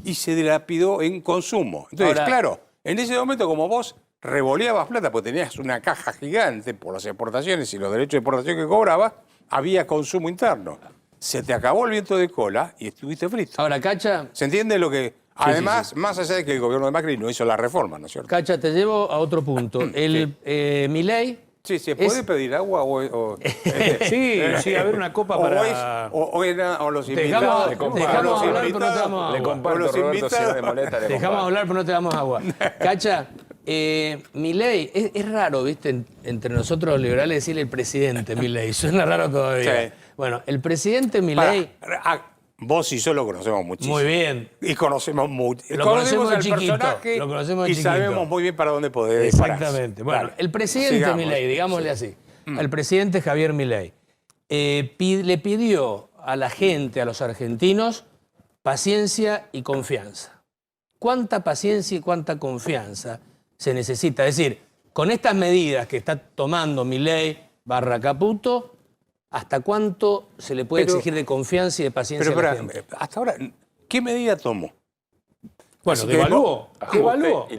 y se dilapidó en consumo. Entonces, claro, en ese momento como vos revoleabas plata porque tenías una caja gigante por las exportaciones y los derechos de exportación que cobrabas, había consumo interno. Se te acabó el viento de cola y estuviste frito. Ahora, Cacha... ¿Se entiende lo que...? Además, más allá de que el gobierno de Macri no hizo la reforma, ¿no es cierto? Cacha, te llevo a otro punto. Milei Sí, ¿se puede pedir agua o Sí, a ver, una copa para... O los invitados. Dejamos hablar, pero no te damos agua. Le comparto, Roberto, si no le molesta, le Dejamos comparto. hablar, pero no te damos agua. Cacha, Milei, es raro, ¿viste? entre nosotros los liberales decirle el presidente Milei. Suena raro todavía. Sí. Bueno, el presidente Milei... Vos y yo lo conocemos muchísimo. Muy bien. Y conocemos mucho. Lo conocemos al chiquito, personaje lo conocemos y chiquito. sabemos muy bien para dónde poder disparar. Exactamente. Bueno, Dale. el presidente Sigamos. Milei, digámosle así, el presidente Javier Milei, le pidió a la gente, a los argentinos, paciencia y confianza. ¿Cuánta paciencia y cuánta confianza se necesita? Es decir, con estas medidas que está tomando Milei / Caputo, ¿hasta cuánto se le puede exigir de confianza y de paciencia a la gente? Hasta ahora, ¿qué medida tomó? Bueno, Así devaluó.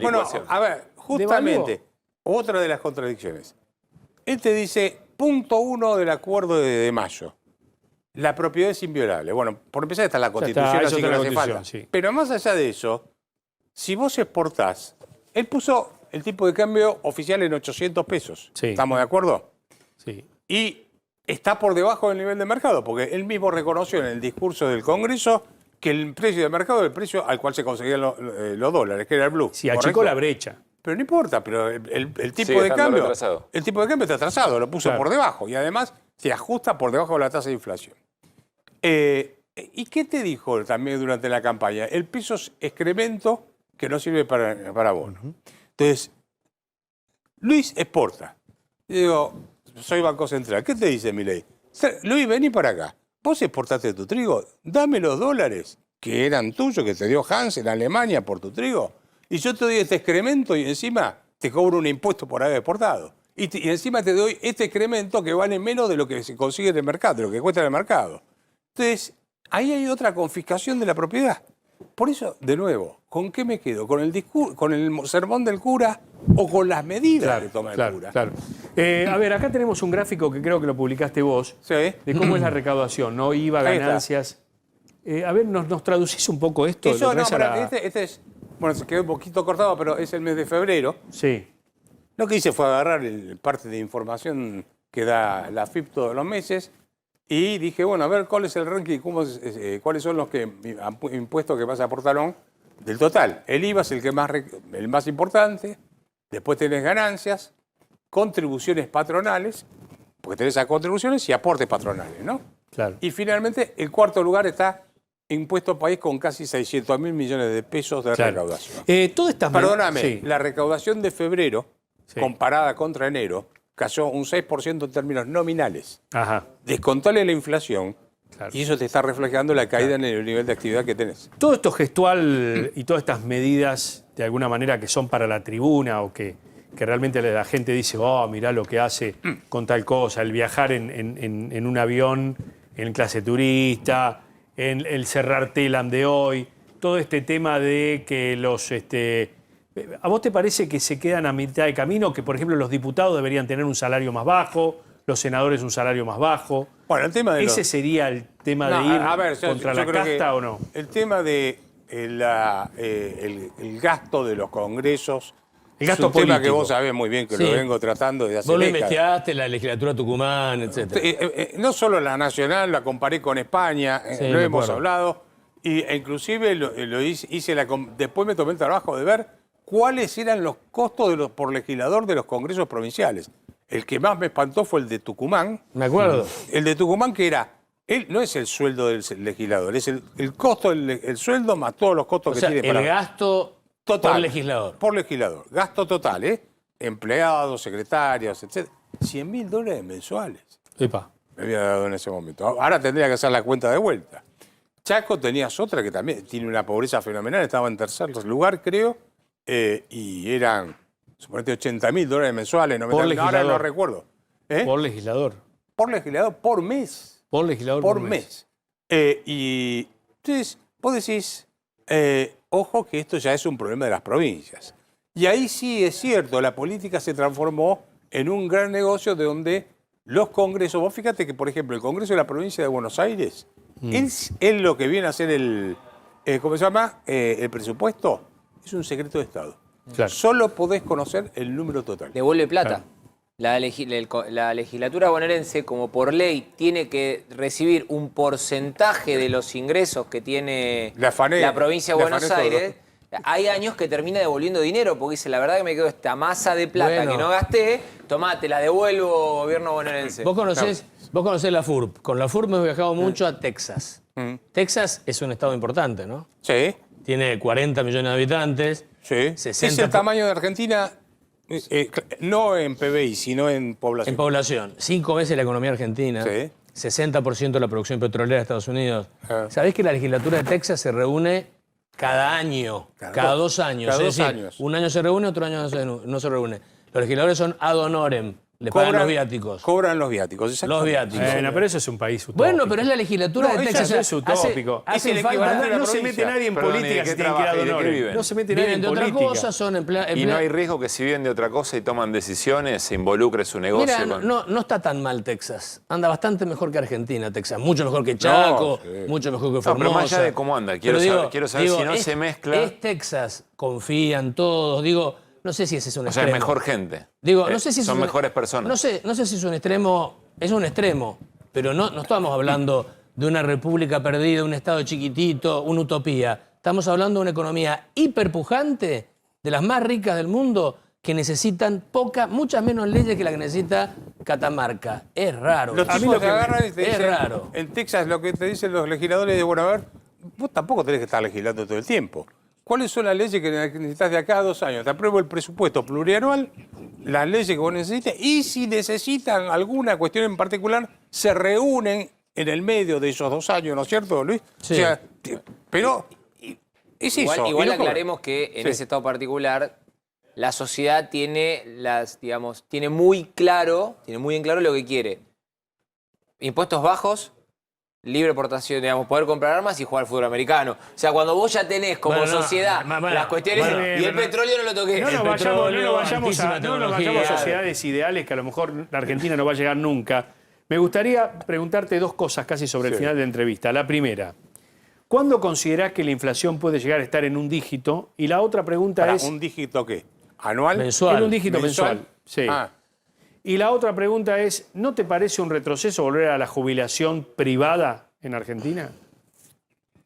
Bueno, a ver, justamente, otra de las contradicciones. Este dice, punto 1 del acuerdo de mayo. La propiedad es inviolable. Bueno, por empezar está la Constitución, así que no hace falta. Sí. Pero más allá de eso, si vos exportás, él puso el tipo de cambio oficial en 800 pesos. Sí. ¿Estamos de acuerdo? Sí. Y está por debajo del nivel de mercado, porque él mismo reconoció en el discurso del Congreso que el precio de mercado es el precio al cual se conseguían los dólares, que era el blue. Sí, achicó la brecha. Pero no importa, pero el tipo Sigue de estando cambio. retrasado. El tipo de cambio está atrasado, lo puso Claro. por debajo. Y además se ajusta por debajo de la tasa de inflación. ¿Y qué te dijo también durante la campaña? El peso es excremento que no sirve para abono. Entonces, Luis exporta. Y digo, soy Banco Central. ¿Qué te dice Milei? Luis, vení para acá. Vos exportaste tu trigo, dame los dólares que eran tuyos, que te dio Hans en Alemania por tu trigo, y yo te doy este excremento y encima te cobro un impuesto por haber exportado. Y encima te doy este excremento que vale menos de lo que se consigue en el mercado, de lo que cuesta en el mercado. Entonces, ahí hay otra confiscación de la propiedad. Por eso, de nuevo, ¿con qué me quedo? ¿Con el sermón del cura o con las medidas que toma el cura? Claro. A ver, acá tenemos un gráfico que creo que lo publicaste vos, de cómo es la recaudación, ¿no? IVA, Ahí está. ganancias. A ver, ¿nos traducís un poco esto? Eso, ¿Lo traes a la- este es, bueno, se quedó un poquito cortado, pero es el mes de febrero. Sí. Lo que hice fue agarrar parte de información que da la AFIP todos los meses y dije, bueno, a ver cuál es el ranking, cuáles son los impuestos que pasa por talón del total. El IVA es el más importante, después tenés ganancias, contribuciones patronales, porque tenés a contribuciones y aportes patronales, ¿no? Claro. Y finalmente, el cuarto lugar está impuesto país con casi 600.000 millones de pesos de Claro. recaudación. Todas estas... Perdóname, Sí. la recaudación de febrero, comparada contra enero, cayó un 6% en términos nominales. Ajá. Descontale la inflación y eso te está reflejando la caída en el nivel de actividad que tenés. Todo esto gestual y todas estas medidas, de alguna manera, que son para la tribuna o que realmente la gente dice, oh, mirá lo que hace con tal cosa, el viajar en un avión en clase turista, en el cerrar Telam de hoy, todo este tema de que los... ¿A vos te parece que se quedan a mitad de camino? Que, por ejemplo, los diputados deberían tener un salario más bajo, los senadores un salario más bajo. Bueno, el tema de ¿Ese sería el tema de ir contra la creo que casta o no? El tema de el gasto de los congresos El gasto es un tema que político. vos sabés muy bien, que Sí. lo vengo tratando desde hace Vos lo décadas. investigaste, la legislatura Tucumán, etc. No solo la nacional, la comparé con España, Sí, lo me hemos acuerdo. hablado, e inclusive después me tomé el trabajo de ver cuáles eran los costos por legislador de los congresos provinciales. El que más me espantó fue el de Tucumán. Me acuerdo. El de Tucumán que no es el sueldo del legislador, es el costo del sueldo más todos los costos O que sea, tiene el para... gasto Total. por legislador. Por legislador. Gasto total, ¿eh? Empleados, secretarios, etc. $100.000 mensuales. Epa. Me había dado en ese momento. Ahora tendría que hacer la cuenta de vuelta. Chaco tenías otra que también tiene una pobreza fenomenal, estaba en tercer lugar, creo, y eran, suponete, $80.000 mensuales, Por 90.000, ahora legislador. no recuerdo. Por legislador. Por legislador, por mes. Por legislador Por mes. Y entonces, vos decís, ojo que esto ya es un problema de las provincias. Y ahí sí es cierto, la política se transformó en un gran negocio de donde los congresos, vos fíjate que, por ejemplo, el Congreso de la Provincia de Buenos Aires, es lo que viene a ser ¿cómo se llama? El presupuesto, es un secreto de Estado. Claro. Solo podés conocer el número total. ¿Devuelve plata? la legislatura bonaerense, como por ley, tiene que recibir un porcentaje de los ingresos que tiene la provincia de Buenos Aires. Hay años que termina devolviendo dinero porque dice, la verdad que me quedó esta masa de plata que no gasté, tomá, te la devuelvo, gobierno bonaerense. Vos conocés la FURP. Con la FURP hemos viajado mucho a Texas. Texas es un estado importante, ¿no? Sí. Tiene 40 millones de habitantes. Sí. 60 es el tamaño de Argentina, no en PBI, sino en población. En población. 5 veces la economía argentina. Sí. 60% de la producción petrolera de Estados Unidos. ¿Sabés que la legislatura de Texas se reúne cada año? Cada 2 años. Cada es 2 decir, años. un año se reúne, otro año no se reúne. Los legisladores son ad honorem. Le pagan los viáticos. Cobran los viáticos, exactamente. Los viáticos. Bueno, pero eso es un país utópico. Bueno, pero es la legislatura de Texas. Eso es utópico. No se mete nadie en política si tiene que ir ad honorem. No se mete nadie en política. Viven de otra cosa, son empleados. Y no hay riesgo que si viven de otra cosa y toman decisiones, se involucre su negocio. Mira, no está tan mal Texas. Anda bastante mejor que Argentina, Texas. Mucho mejor que Chaco, mucho mejor que Formosa. Pero más allá de cómo anda, quiero saber si no se mezcla. Es Texas, confían todos. Digo, no sé si ese es un extremo. O sea, es mejor gente. Digo, no sé si son mejores personas. No sé si es un extremo, pero no estamos hablando de una república perdida, un estado chiquitito, una utopía. Estamos hablando de una economía hiperpujante, de las más ricas del mundo, que necesitan muchas menos leyes que la que necesita Catamarca. Es raro. Los tipos te agarran y te es dicen, raro. En Texas lo que te dicen los legisladores de, bueno, a ver, vos tampoco tenés que estar legislando todo el tiempo. ¿Cuáles son las leyes que necesitas de acá a 2 años? Te apruebo el presupuesto plurianual, las leyes que vos necesites, y si necesitan alguna cuestión en particular, se reúnen en el medio de esos 2 años, ¿no es cierto, Luis? Sí. O sea, pero es eso. Igual aclaremos que en ese estado particular la sociedad tiene tiene muy en claro lo que quiere. Impuestos bajos, libre portación, poder comprar armas y jugar al fútbol americano. O sea, cuando vos ya tenés como sociedad las cuestiones y el petróleo no lo toqués. No nos vayamos a sociedades ideales que a lo mejor la Argentina no va a llegar nunca. Me gustaría preguntarte 2 cosas casi sobre el final de la entrevista. La primera, ¿cuándo considerás que la inflación puede llegar a estar en un dígito? Y la otra pregunta es... ¿Un dígito qué? ¿Anual? En un dígito mensual. Sí. Y la otra pregunta es, ¿no te parece un retroceso volver a la jubilación privada en Argentina?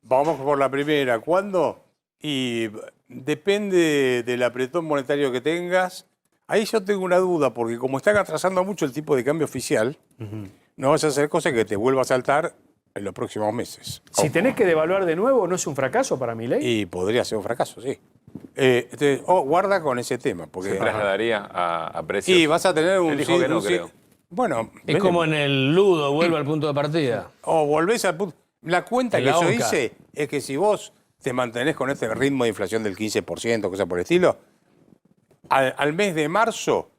Vamos por la primera. ¿Cuándo? Y depende del apretón monetario que tengas. Ahí yo tengo una duda, porque como están atrasando mucho el tipo de cambio oficial, no vas a hacer cosas que te vuelva a saltar en los próximos meses. Si tenés que devaluar de nuevo, ¿no es un fracaso para Milei? Y podría ser un fracaso, sí. Guarda con ese tema. Porque se trasladaría a precios. Y vas a tener un... Él dijo que no, creo. Bueno, es como en el ludo, vuelve al punto de partida. O volvés al punto... La cuenta que yo hice es que si vos te mantenés con este ritmo de inflación del 15%, cosas por el estilo, al mes de marzo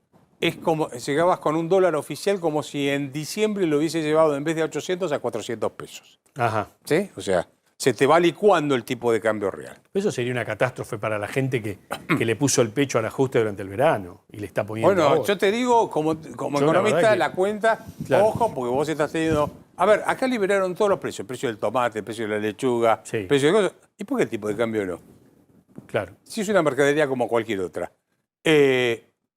es como llegabas con un dólar oficial como si en diciembre lo hubiese llevado en vez de 800 a 400 pesos. Ajá. ¿Sí? O sea, se te va licuando el tipo de cambio real. Eso sería una catástrofe para la gente que le puso el pecho al ajuste durante el verano y le está poniendo... Bueno, ahora. yo te digo, como economista, la cuenta, ojo, porque vos estás teniendo... A ver, acá liberaron todos los precios. El precio del tomate, el precio de la lechuga, el precio de cosas. ¿Y por qué el tipo de cambio no? Claro. Si es una mercadería como cualquier otra.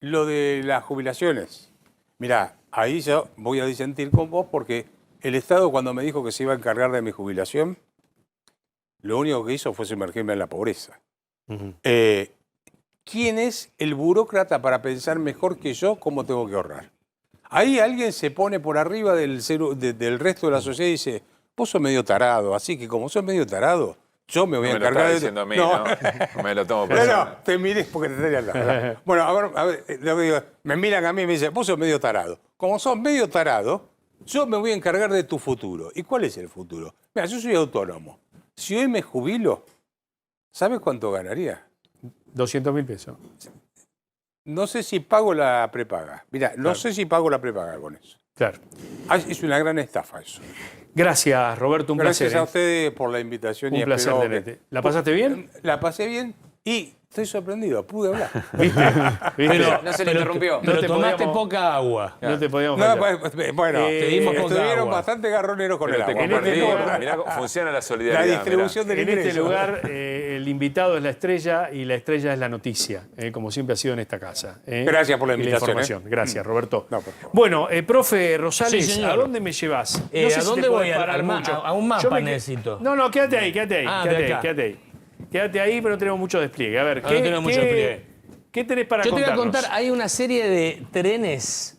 Lo de las jubilaciones. Mirá, ahí yo voy a disentir con vos porque el Estado cuando me dijo que se iba a encargar de mi jubilación, lo único que hizo fue sumergirme en la pobreza. ¿Quién es el burócrata para pensar mejor que yo cómo tengo que ahorrar? Ahí alguien se pone por arriba del resto de la sociedad y dice, vos sos medio tarado, así que como sos medio tarado, yo me voy a encargar de... No me lo está diciendo a mí, ¿no? Me lo tomo personal. No, te mires porque te estaría hablando. Bueno, a ver, lo que digo, me miran a mí y me dicen, vos sos medio tarado. Como sos medio tarado, yo me voy a encargar de tu futuro. ¿Y cuál es el futuro? Mira, yo soy autónomo. Si hoy me jubilo, ¿sabes cuánto ganaría? 200.000 pesos. No sé si pago la prepaga. Mirá, no sé si pago la prepaga con eso. Claro. Es una gran estafa eso. Gracias, Roberto, un placer. Gracias a ustedes por la invitación. Un placer tenerte. ¿La pasaste bien? La pasé bien y estoy sorprendido, pude hablar. ¿Viste? No se le interrumpió. Pero tomaste poca agua. No te podíamos bueno, te dimos poca estuvieron agua. bastante garroneros con el agua. Mirá cómo funciona la solidaridad. La distribución del ingreso. En este lugar, el el invitado es la estrella y la estrella es la noticia, como siempre ha sido en esta casa. Gracias por la Y invitación. información. Gracias, Roberto. No, por favor. Bueno, profe Rosales, Sí, señor. ¿a dónde me llevas? No sé ¿A si te dónde puedo voy? parar mucho. A un Yo mapa me necesito. No, quédate ahí. de acá. Quédate ahí. Quédate ahí, pero no tenemos mucho despliegue. A ver, No tenemos mucho despliegue. ¿qué tenés para Yo te voy a contarnos? contar, hay una serie de trenes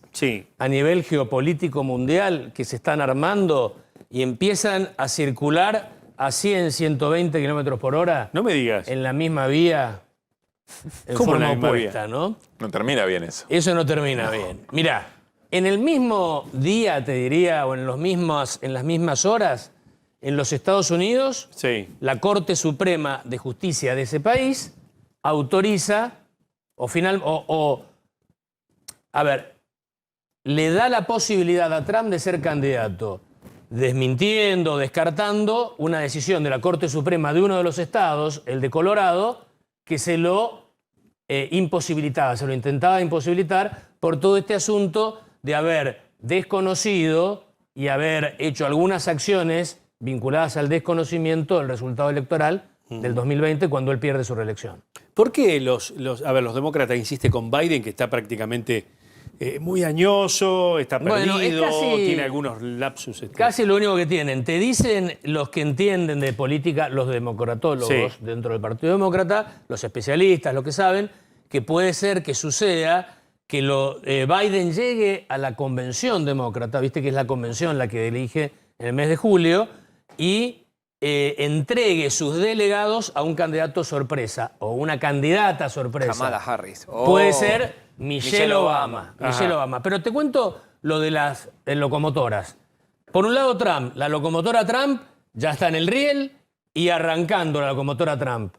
a nivel geopolítico mundial que se están armando y empiezan a circular a 100, 120 kilómetros por hora. No me digas. En la misma vía, en ¿Cómo en forma la misma opuesta, vía? ¿no? No termina bien eso. Eso no termina bien. Mirá, en el mismo día, te diría, o en las mismas horas, en los Estados Unidos, la Corte Suprema de Justicia de ese país autoriza le da la posibilidad a Trump de ser candidato, desmintiendo, descartando una decisión de la Corte Suprema de uno de los estados, el de Colorado, que se lo imposibilitaba, se lo intentaba imposibilitar por todo este asunto de haber desconocido y haber hecho algunas acciones vinculadas al desconocimiento del resultado electoral del 2020 cuando él pierde su reelección. ¿Por qué los demócratas insisten con Biden, que está prácticamente muy añoso, está perdido, Bueno, es casi- tiene algunos lapsus? Casi lo único que tienen. Te dicen los que entienden de política, los democratólogos Sí. dentro del Partido Demócrata, los especialistas, los que saben, que puede ser que suceda que Biden llegue a la convención demócrata, viste que es la convención la que elige en el mes de julio, y entregue sus delegados a un candidato sorpresa o una candidata sorpresa. Kamala Harris. Puede ser Michelle Obama. Ajá. Michelle Obama. Pero te cuento lo de las locomotoras. Por un lado, Trump. La locomotora Trump ya está en el riel y arrancando la locomotora Trump.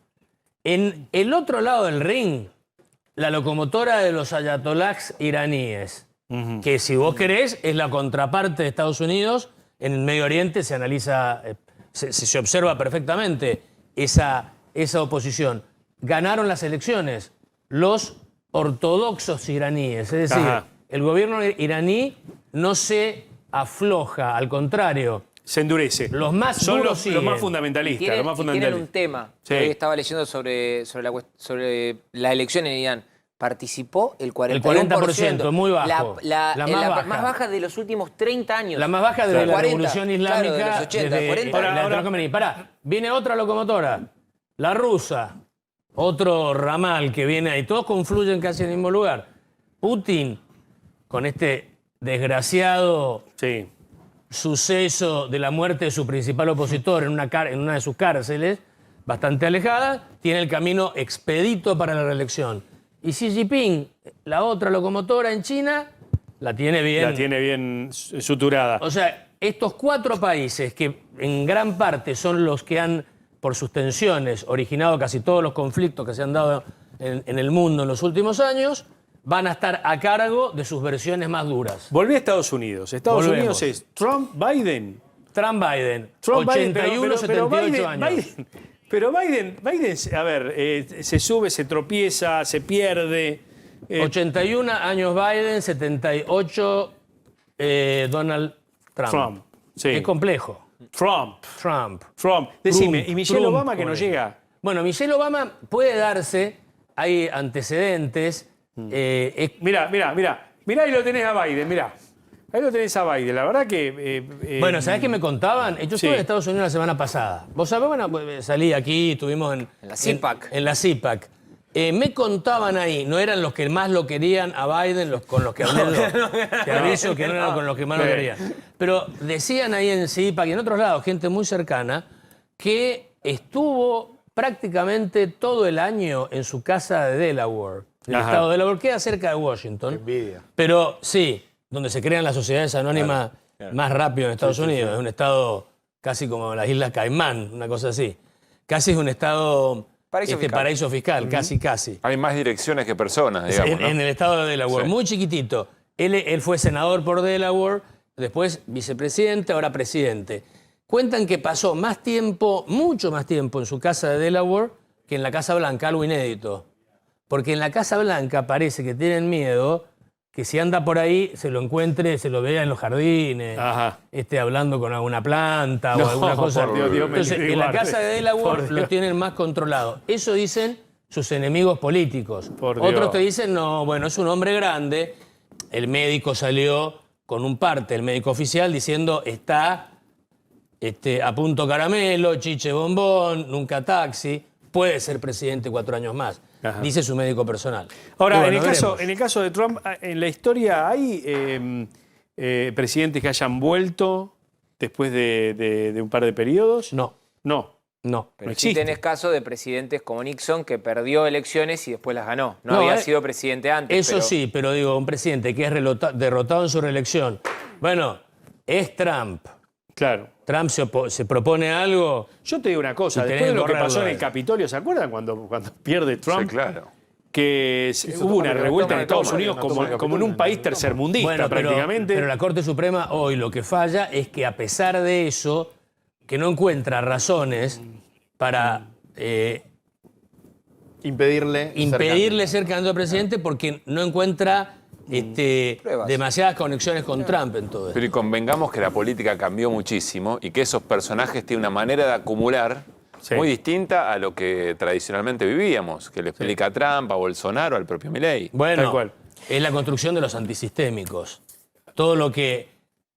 En el otro lado del ring, la locomotora de los ayatolás iraníes, que si vos querés es la contraparte de Estados Unidos. En el Medio Oriente se analiza, se observa perfectamente esa oposición. Ganaron las elecciones los ortodoxos iraníes, es decir, Ajá. el gobierno iraní no se afloja, al contrario. Se endurece. Los más Son duros los siguen. más fundamentalistas. Tienen, los más y tienen fundamentalistas. un tema. Sí. Hoy estaba leyendo sobre la elección en Irán. Participó el 41%. 40%, muy bajo. La La más baja de los últimos 30 años. La más baja de la 40, revolución islámica. Claro, de los 80, desde 40. la de Khomeini. Pará, viene otra locomotora, la rusa, otro ramal que viene ahí. Todos confluyen casi en el mismo lugar. Putin, con este desgraciado suceso de la muerte de su principal opositor en una de sus cárceles, bastante alejada, tiene el camino expedito para la reelección. Y Xi Jinping, la otra locomotora en China, la tiene bien. La tiene bien suturada. O sea, estos cuatro países que en gran parte son los que han, por sus tensiones, originado casi todos los conflictos que se han dado en el mundo en los últimos años, van a estar a cargo de sus versiones más duras. Volví a Estados Unidos. Estados Volvemos. Unidos es Trump-Biden. Trump-Biden. Trump, 81, 78 Biden, años. Pero Biden, a ver, se sube, se tropieza, se pierde. 81 años Biden, 78 Donald Trump. Trump, sí. Es complejo. Trump. Trump. Decime, Trump, ¿y Michelle Trump, Obama que no ponele. llega? Bueno, Michelle Obama puede darse, hay antecedentes. Mirá, ahí lo tenés a Biden, mirá. Ahí lo tenés a Biden. La verdad que... Bueno, ¿sabés qué me contaban? Yo estuve en Estados Unidos la semana pasada. Vos sabés, bueno, salí aquí, estuvimos en la CIPAC. En la CIPAC. Me contaban ahí, no eran los que más lo querían a Biden, con los que hablé. Te aviso que no eran con los que más lo querían. Pero decían ahí en CIPAC y en otros lados, gente muy cercana, que estuvo prácticamente todo el año en su casa de Delaware, del Ajá. estado de Delaware, queda cerca de Washington. Envidia. Pero sí, donde se crean las sociedades anónimas más rápido en Estados Unidos. Es un estado casi como las Islas Caimán, una cosa así. Casi es un estado paraíso fiscal, casi. Hay más direcciones que personas, digamos, ¿no? En el estado de Delaware, Sí. muy chiquitito. Él fue senador por Delaware, después vicepresidente, ahora presidente. Cuentan que pasó más tiempo, mucho más tiempo en su casa de Delaware que en la Casa Blanca, algo inédito. Porque en la Casa Blanca parece que tienen miedo que si anda por ahí se lo encuentre, se lo vea en los jardines, hablando con alguna planta o alguna cosa. Por Dios, entonces, en la casa de Delaware lo tienen más controlado. Eso dicen sus enemigos políticos. Otros te dicen, no, bueno, es un hombre grande. El médico salió con un parte, el médico oficial, diciendo está a punto caramelo, chiche bombón, nunca taxi, puede ser presidente 4 años más. Dice su médico personal. Ahora, bueno, en el caso de Trump, ¿en la historia hay presidentes que hayan vuelto después de un par de periodos? No. Pero sí tenés casos de presidentes como Nixon que perdió elecciones y después las ganó. No había sido presidente antes. Eso sí, pero digo, un presidente que es derrotado en su reelección. Bueno, es Trump. Claro. Trump se propone algo. Yo te digo una cosa, después de lo que pasó en el Capitolio, ¿se acuerdan cuando pierde Trump? Sí, claro. Que hubo una revuelta en Estados Unidos como en un país tercermundista prácticamente. Pero la Corte Suprema hoy lo que falla es que a pesar de eso, que no encuentra razones para impedirle ser candidato a presidente porque no encuentra demasiadas conexiones con Trump en todo esto. Pero y convengamos que la política cambió muchísimo y que esos personajes tienen una manera de acumular muy distinta a lo que tradicionalmente vivíamos, que le explica a Trump, a Bolsonaro, al propio Milei. Bueno, es la construcción de los antisistémicos. Todo lo que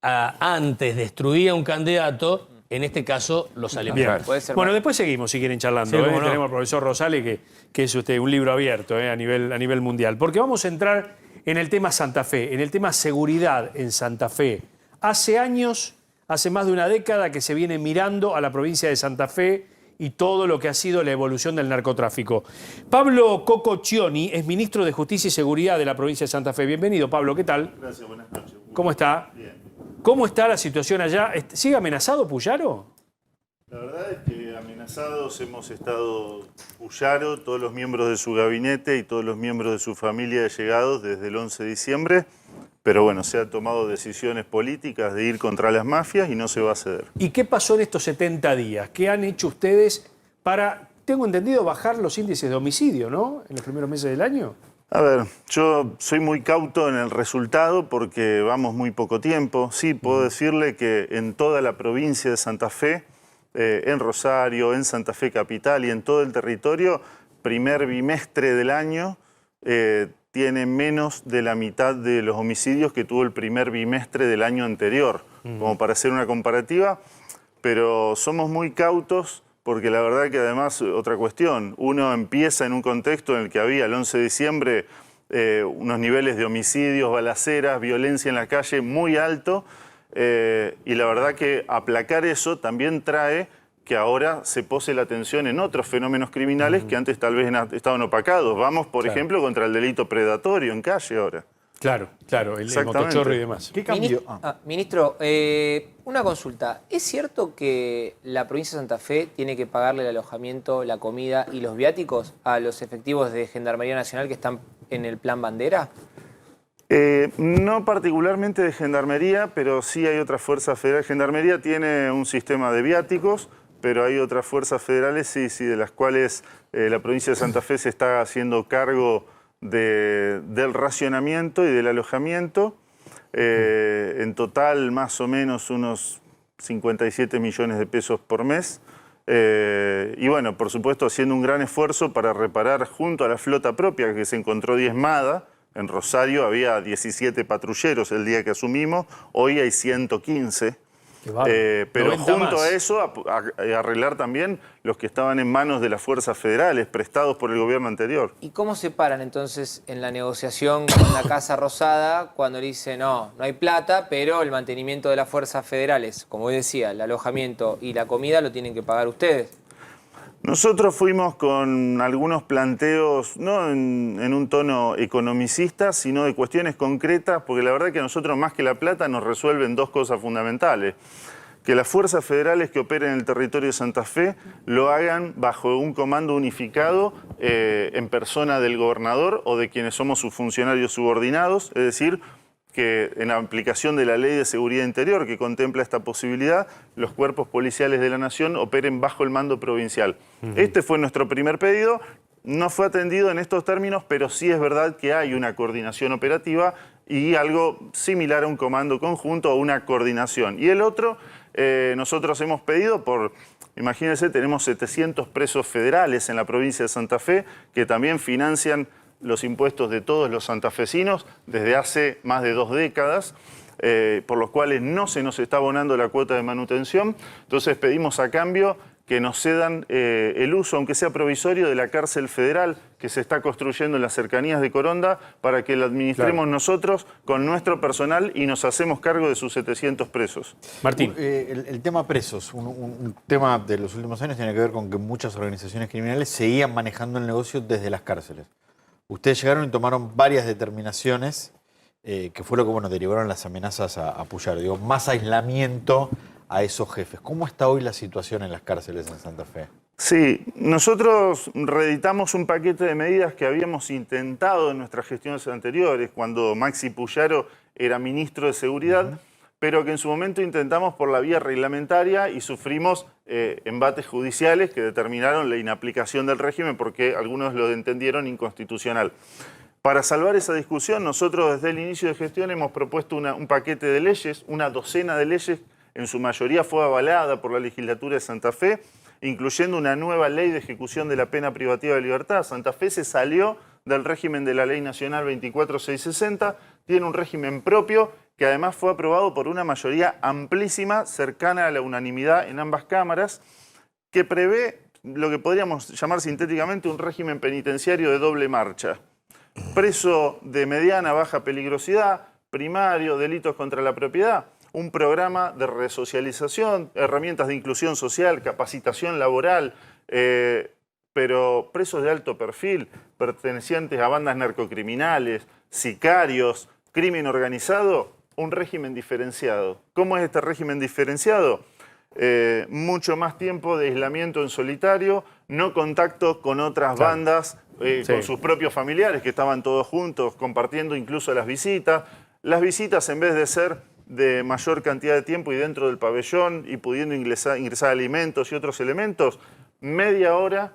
antes destruía un candidato, en este caso los alimenta. Bueno, después seguimos si quieren charlando. Sí, Tenemos al profesor Rosales, que es un libro abierto a nivel mundial. Porque vamos a entrar en el tema Santa Fe, en el tema seguridad en Santa Fe. Hace años, hace más de una década que se viene mirando a la provincia de Santa Fe y todo lo que ha sido la evolución del narcotráfico. Pablo Cococcioni es ministro de Justicia y Seguridad de la provincia de Santa Fe. Bienvenido, Pablo, ¿qué tal? Gracias, buenas noches. ¿Cómo está? Bien. ¿Cómo está la situación allá? ¿Sigue amenazado Puyaro? La verdad es que amenazados hemos estado Puyaro, todos los miembros de su gabinete y todos los miembros de su familia llegados desde el 11 de diciembre, pero bueno, se han tomado decisiones políticas de ir contra las mafias y no se va a ceder. ¿Y qué pasó en estos 70 días? ¿Qué han hecho ustedes para, tengo entendido, bajar los índices de homicidio, ¿no? En los primeros meses del año. A ver, yo soy muy cauto en el resultado porque vamos muy poco tiempo. Sí, puedo decirle que en toda la provincia de Santa Fe, en Rosario, en Santa Fe Capital y en todo el territorio, primer bimestre del año tiene menos de la mitad de los homicidios que tuvo el primer bimestre del año anterior, como para hacer una comparativa, pero somos muy cautos porque la verdad que además, otra cuestión, uno empieza en un contexto en el que había el 11 de diciembre unos niveles de homicidios, balaceras, violencia en la calle muy alto, y la verdad que aplacar eso también trae que ahora se pose la atención en otros fenómenos criminales que antes tal vez estaban opacados. Vamos, por ejemplo, contra el delito predatorio en calle ahora. Claro, el motochorro y demás. ¿Qué cambió? Ministro, una consulta. ¿Es cierto que la provincia de Santa Fe tiene que pagarle el alojamiento, la comida y los viáticos a los efectivos de Gendarmería Nacional que están en el Plan Bandera? No particularmente de Gendarmería, pero sí hay otras fuerzas federales. Gendarmería tiene un sistema de viáticos, pero hay otras fuerzas federales, sí, de las cuales la provincia de Santa Fe se está haciendo cargo del racionamiento y del alojamiento. En total, más o menos unos 57 millones de pesos por mes. Y bueno, por supuesto, haciendo un gran esfuerzo para reparar junto a la flota propia que se encontró diezmada. En Rosario había 17 patrulleros el día que asumimos, hoy hay 115. Pero junto a eso, a arreglar también los que estaban en manos de las fuerzas federales, prestados por el gobierno anterior. ¿Y cómo se paran entonces en la negociación con la Casa Rosada cuando le dice no hay plata, pero el mantenimiento de las fuerzas federales, como decía, el alojamiento y la comida lo tienen que pagar ustedes? Nosotros fuimos con algunos planteos, no en un tono economicista, sino de cuestiones concretas, porque la verdad que a nosotros más que la plata nos resuelven dos cosas fundamentales. Que las fuerzas federales que operen en el territorio de Santa Fe lo hagan bajo un comando unificado en persona del gobernador o de quienes somos sus funcionarios subordinados, es decir, que en la aplicación de la Ley de Seguridad Interior que contempla esta posibilidad, los cuerpos policiales de la Nación operen bajo el mando provincial. Este fue nuestro primer pedido. no fue atendido en estos términos, pero sí es verdad que hay una coordinación operativa y algo similar a un comando conjunto o una coordinación. Y el otro, nosotros hemos pedido por... Imagínense, tenemos 700 presos federales en la provincia de Santa Fe que también financian los impuestos de todos los santafesinos desde hace más de 2 décadas, por los cuales no se nos está abonando la cuota de manutención. Entonces pedimos a cambio que nos cedan el uso, aunque sea provisorio, de la cárcel federal que se está construyendo en las cercanías de Coronda para que la administremos nosotros con nuestro personal y nos hacemos cargo de sus 700 presos. Martín. El tema presos, un tema de los últimos años tiene que ver con que muchas organizaciones criminales seguían manejando el negocio desde las cárceles. Ustedes llegaron y tomaron varias determinaciones que fue lo que derivaron las amenazas a Puyaro. Digo, más aislamiento a esos jefes. ¿Cómo está hoy la situación en las cárceles en Santa Fe? Sí, nosotros reeditamos un paquete de medidas que habíamos intentado en nuestras gestiones anteriores, cuando Maxi Puyaro era ministro de Seguridad, pero que en su momento intentamos por la vía reglamentaria y sufrimos embates judiciales que determinaron la inaplicación del régimen porque algunos lo entendieron inconstitucional. Para salvar esa discusión, nosotros desde el inicio de gestión hemos propuesto un paquete de leyes, una docena de leyes, en su mayoría fue avalada por la legislatura de Santa Fe, incluyendo una nueva ley de ejecución de la pena privativa de libertad. Santa Fe se salió del régimen de la Ley Nacional 24660, tiene un régimen propio que además fue aprobado por una mayoría amplísima, cercana a la unanimidad en ambas cámaras, que prevé lo que podríamos llamar sintéticamente un régimen penitenciario de doble marcha. Preso de mediana baja peligrosidad, primario, delitos contra la propiedad, un programa de resocialización, herramientas de inclusión social, capacitación laboral, pero presos de alto perfil, pertenecientes a bandas narcocriminales, sicarios, crimen organizado, un régimen diferenciado. ¿Cómo es este régimen diferenciado? Mucho más tiempo de aislamiento en solitario, no contacto con otras bandas, con sus propios familiares que estaban todos juntos, compartiendo incluso las visitas. Las visitas, en vez de ser de mayor cantidad de tiempo y dentro del pabellón y pudiendo ingresar alimentos y otros elementos, media hora,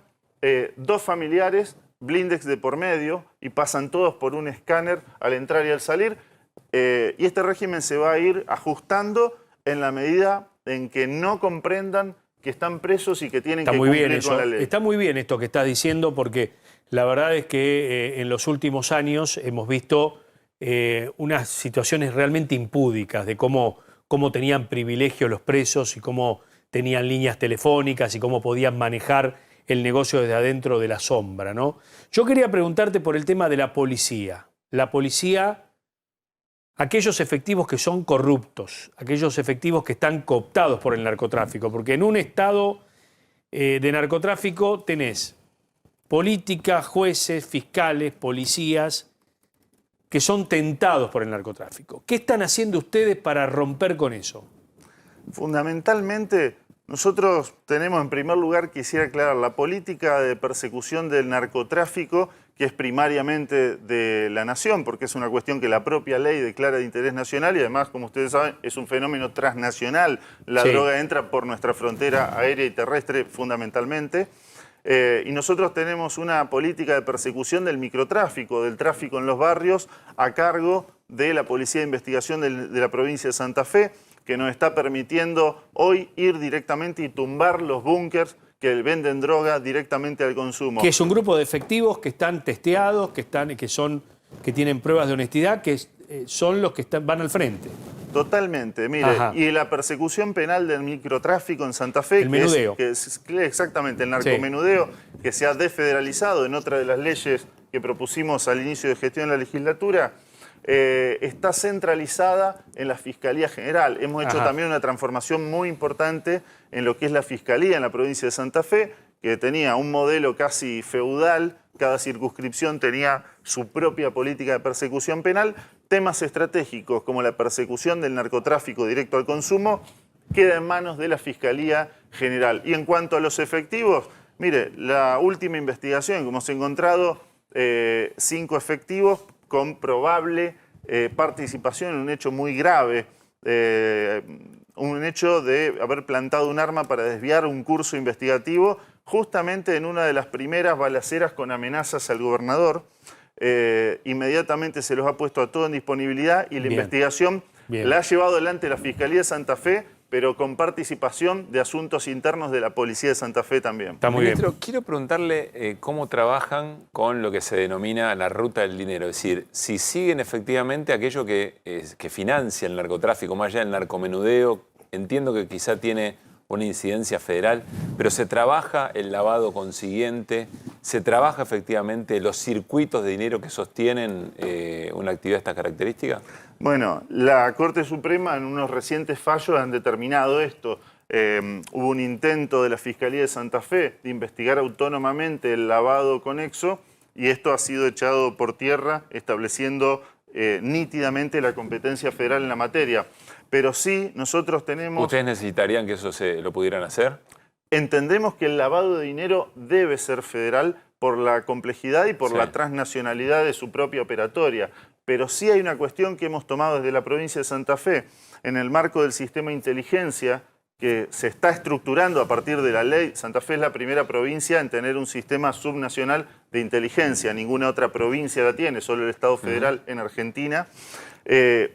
2 familiares, blindex de por medio y pasan todos por un escáner al entrar y al salir. Y este régimen se va a ir ajustando en la medida en que no comprendan que están presos y que tienen que cumplir con la ley. Está muy bien esto que estás diciendo porque la verdad es que en los últimos años hemos visto unas situaciones realmente impúdicas de cómo tenían privilegios los presos y cómo tenían líneas telefónicas y cómo podían manejar el negocio desde adentro de la sombra, ¿no? Yo quería preguntarte por el tema de la policía. La policía, aquellos efectivos que son corruptos, aquellos efectivos que están cooptados por el narcotráfico, porque en un estado de narcotráfico tenés política, jueces, fiscales, policías que son tentados por el narcotráfico. ¿Qué están haciendo ustedes para romper con eso? Fundamentalmente, nosotros tenemos en primer lugar, quisiera aclarar, la política de persecución del narcotráfico, que es primariamente de la nación, porque es una cuestión que la propia ley declara de interés nacional y además, como ustedes saben, es un fenómeno transnacional. La droga entra por nuestra frontera aérea y terrestre fundamentalmente. Y nosotros tenemos una política de persecución del microtráfico, del tráfico en los barrios, a cargo de la Policía de Investigación de la provincia de Santa Fe, que nos está permitiendo hoy ir directamente y tumbar los búnkers que venden droga directamente al consumo. Que es un grupo de efectivos que están testeados, que tienen pruebas de honestidad, que son los que van al frente. Totalmente, mire, y la persecución penal del microtráfico en Santa Fe, el menudeo. Exactamente, el narcomenudeo, que se ha desfederalizado en otra de las leyes que propusimos al inicio de gestión de la legislatura, está centralizada en la Fiscalía General. Hemos hecho también una transformación muy importante en lo que es la Fiscalía en la provincia de Santa Fe, que tenía un modelo casi feudal, cada circunscripción tenía su propia política de persecución penal. Temas estratégicos como la persecución del narcotráfico directo al consumo queda en manos de la Fiscalía General. Y en cuanto a los efectivos, mire, la última investigación que hemos encontrado 5 efectivos con probable participación en un hecho muy grave, un hecho de haber plantado un arma para desviar un curso investigativo justamente en una de las primeras balaceras con amenazas al gobernador. Inmediatamente se los ha puesto a todo en disponibilidad y la investigación la ha llevado adelante la Fiscalía de Santa Fe, pero con participación de asuntos internos de la Policía de Santa Fe también. Ministro, quiero preguntarle cómo trabajan con lo que se denomina la ruta del dinero. Es decir, si siguen efectivamente aquello que financia el narcotráfico, más allá del narcomenudeo, entiendo que quizá tiene una incidencia federal, pero se trabaja el lavado consiguiente, se trabaja efectivamente los circuitos de dinero que sostienen una actividad de estas características. Bueno, la Corte Suprema en unos recientes fallos han determinado esto. Hubo un intento de la Fiscalía de Santa Fe de investigar autónomamente el lavado conexo y esto ha sido echado por tierra, estableciendo nítidamente la competencia federal en la materia. Pero sí, nosotros tenemos... ¿Ustedes necesitarían que eso lo pudieran hacer? Entendemos que el lavado de dinero debe ser federal por la complejidad y por la transnacionalidad de su propia operatoria. Pero sí hay una cuestión que hemos tomado desde la provincia de Santa Fe, en el marco del sistema de inteligencia que se está estructurando a partir de la ley. Santa Fe es la primera provincia en tener un sistema subnacional de inteligencia. Ninguna otra provincia la tiene, solo el Estado federal en Argentina.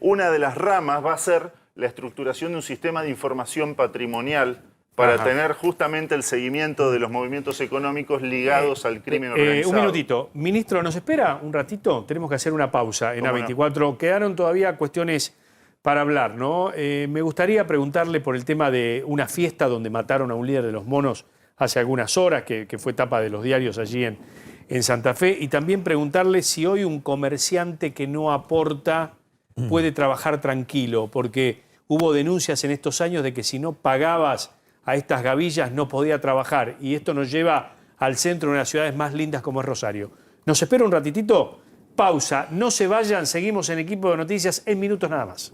Una de las ramas va a ser la estructuración de un sistema de información patrimonial para tener justamente el seguimiento de los movimientos económicos ligados al crimen organizado. Un minutito. Ministro, ¿nos espera un ratito? Tenemos que hacer una pausa en A24. Quedaron todavía cuestiones para hablar, ¿no? Me gustaría preguntarle por el tema de una fiesta donde mataron a un líder de los monos hace algunas horas, que fue tapa de los diarios allí en Santa Fe, y también preguntarle si hoy un comerciante que no aporta puede trabajar tranquilo, porque hubo denuncias en estos años de que si no pagabas a estas gavillas no podía trabajar, y esto nos lleva al centro de una de las ciudades más lindas como es Rosario. ¿Nos espera un ratitito? Pausa, no se vayan, seguimos en Equipo de Noticias en minutos nada más.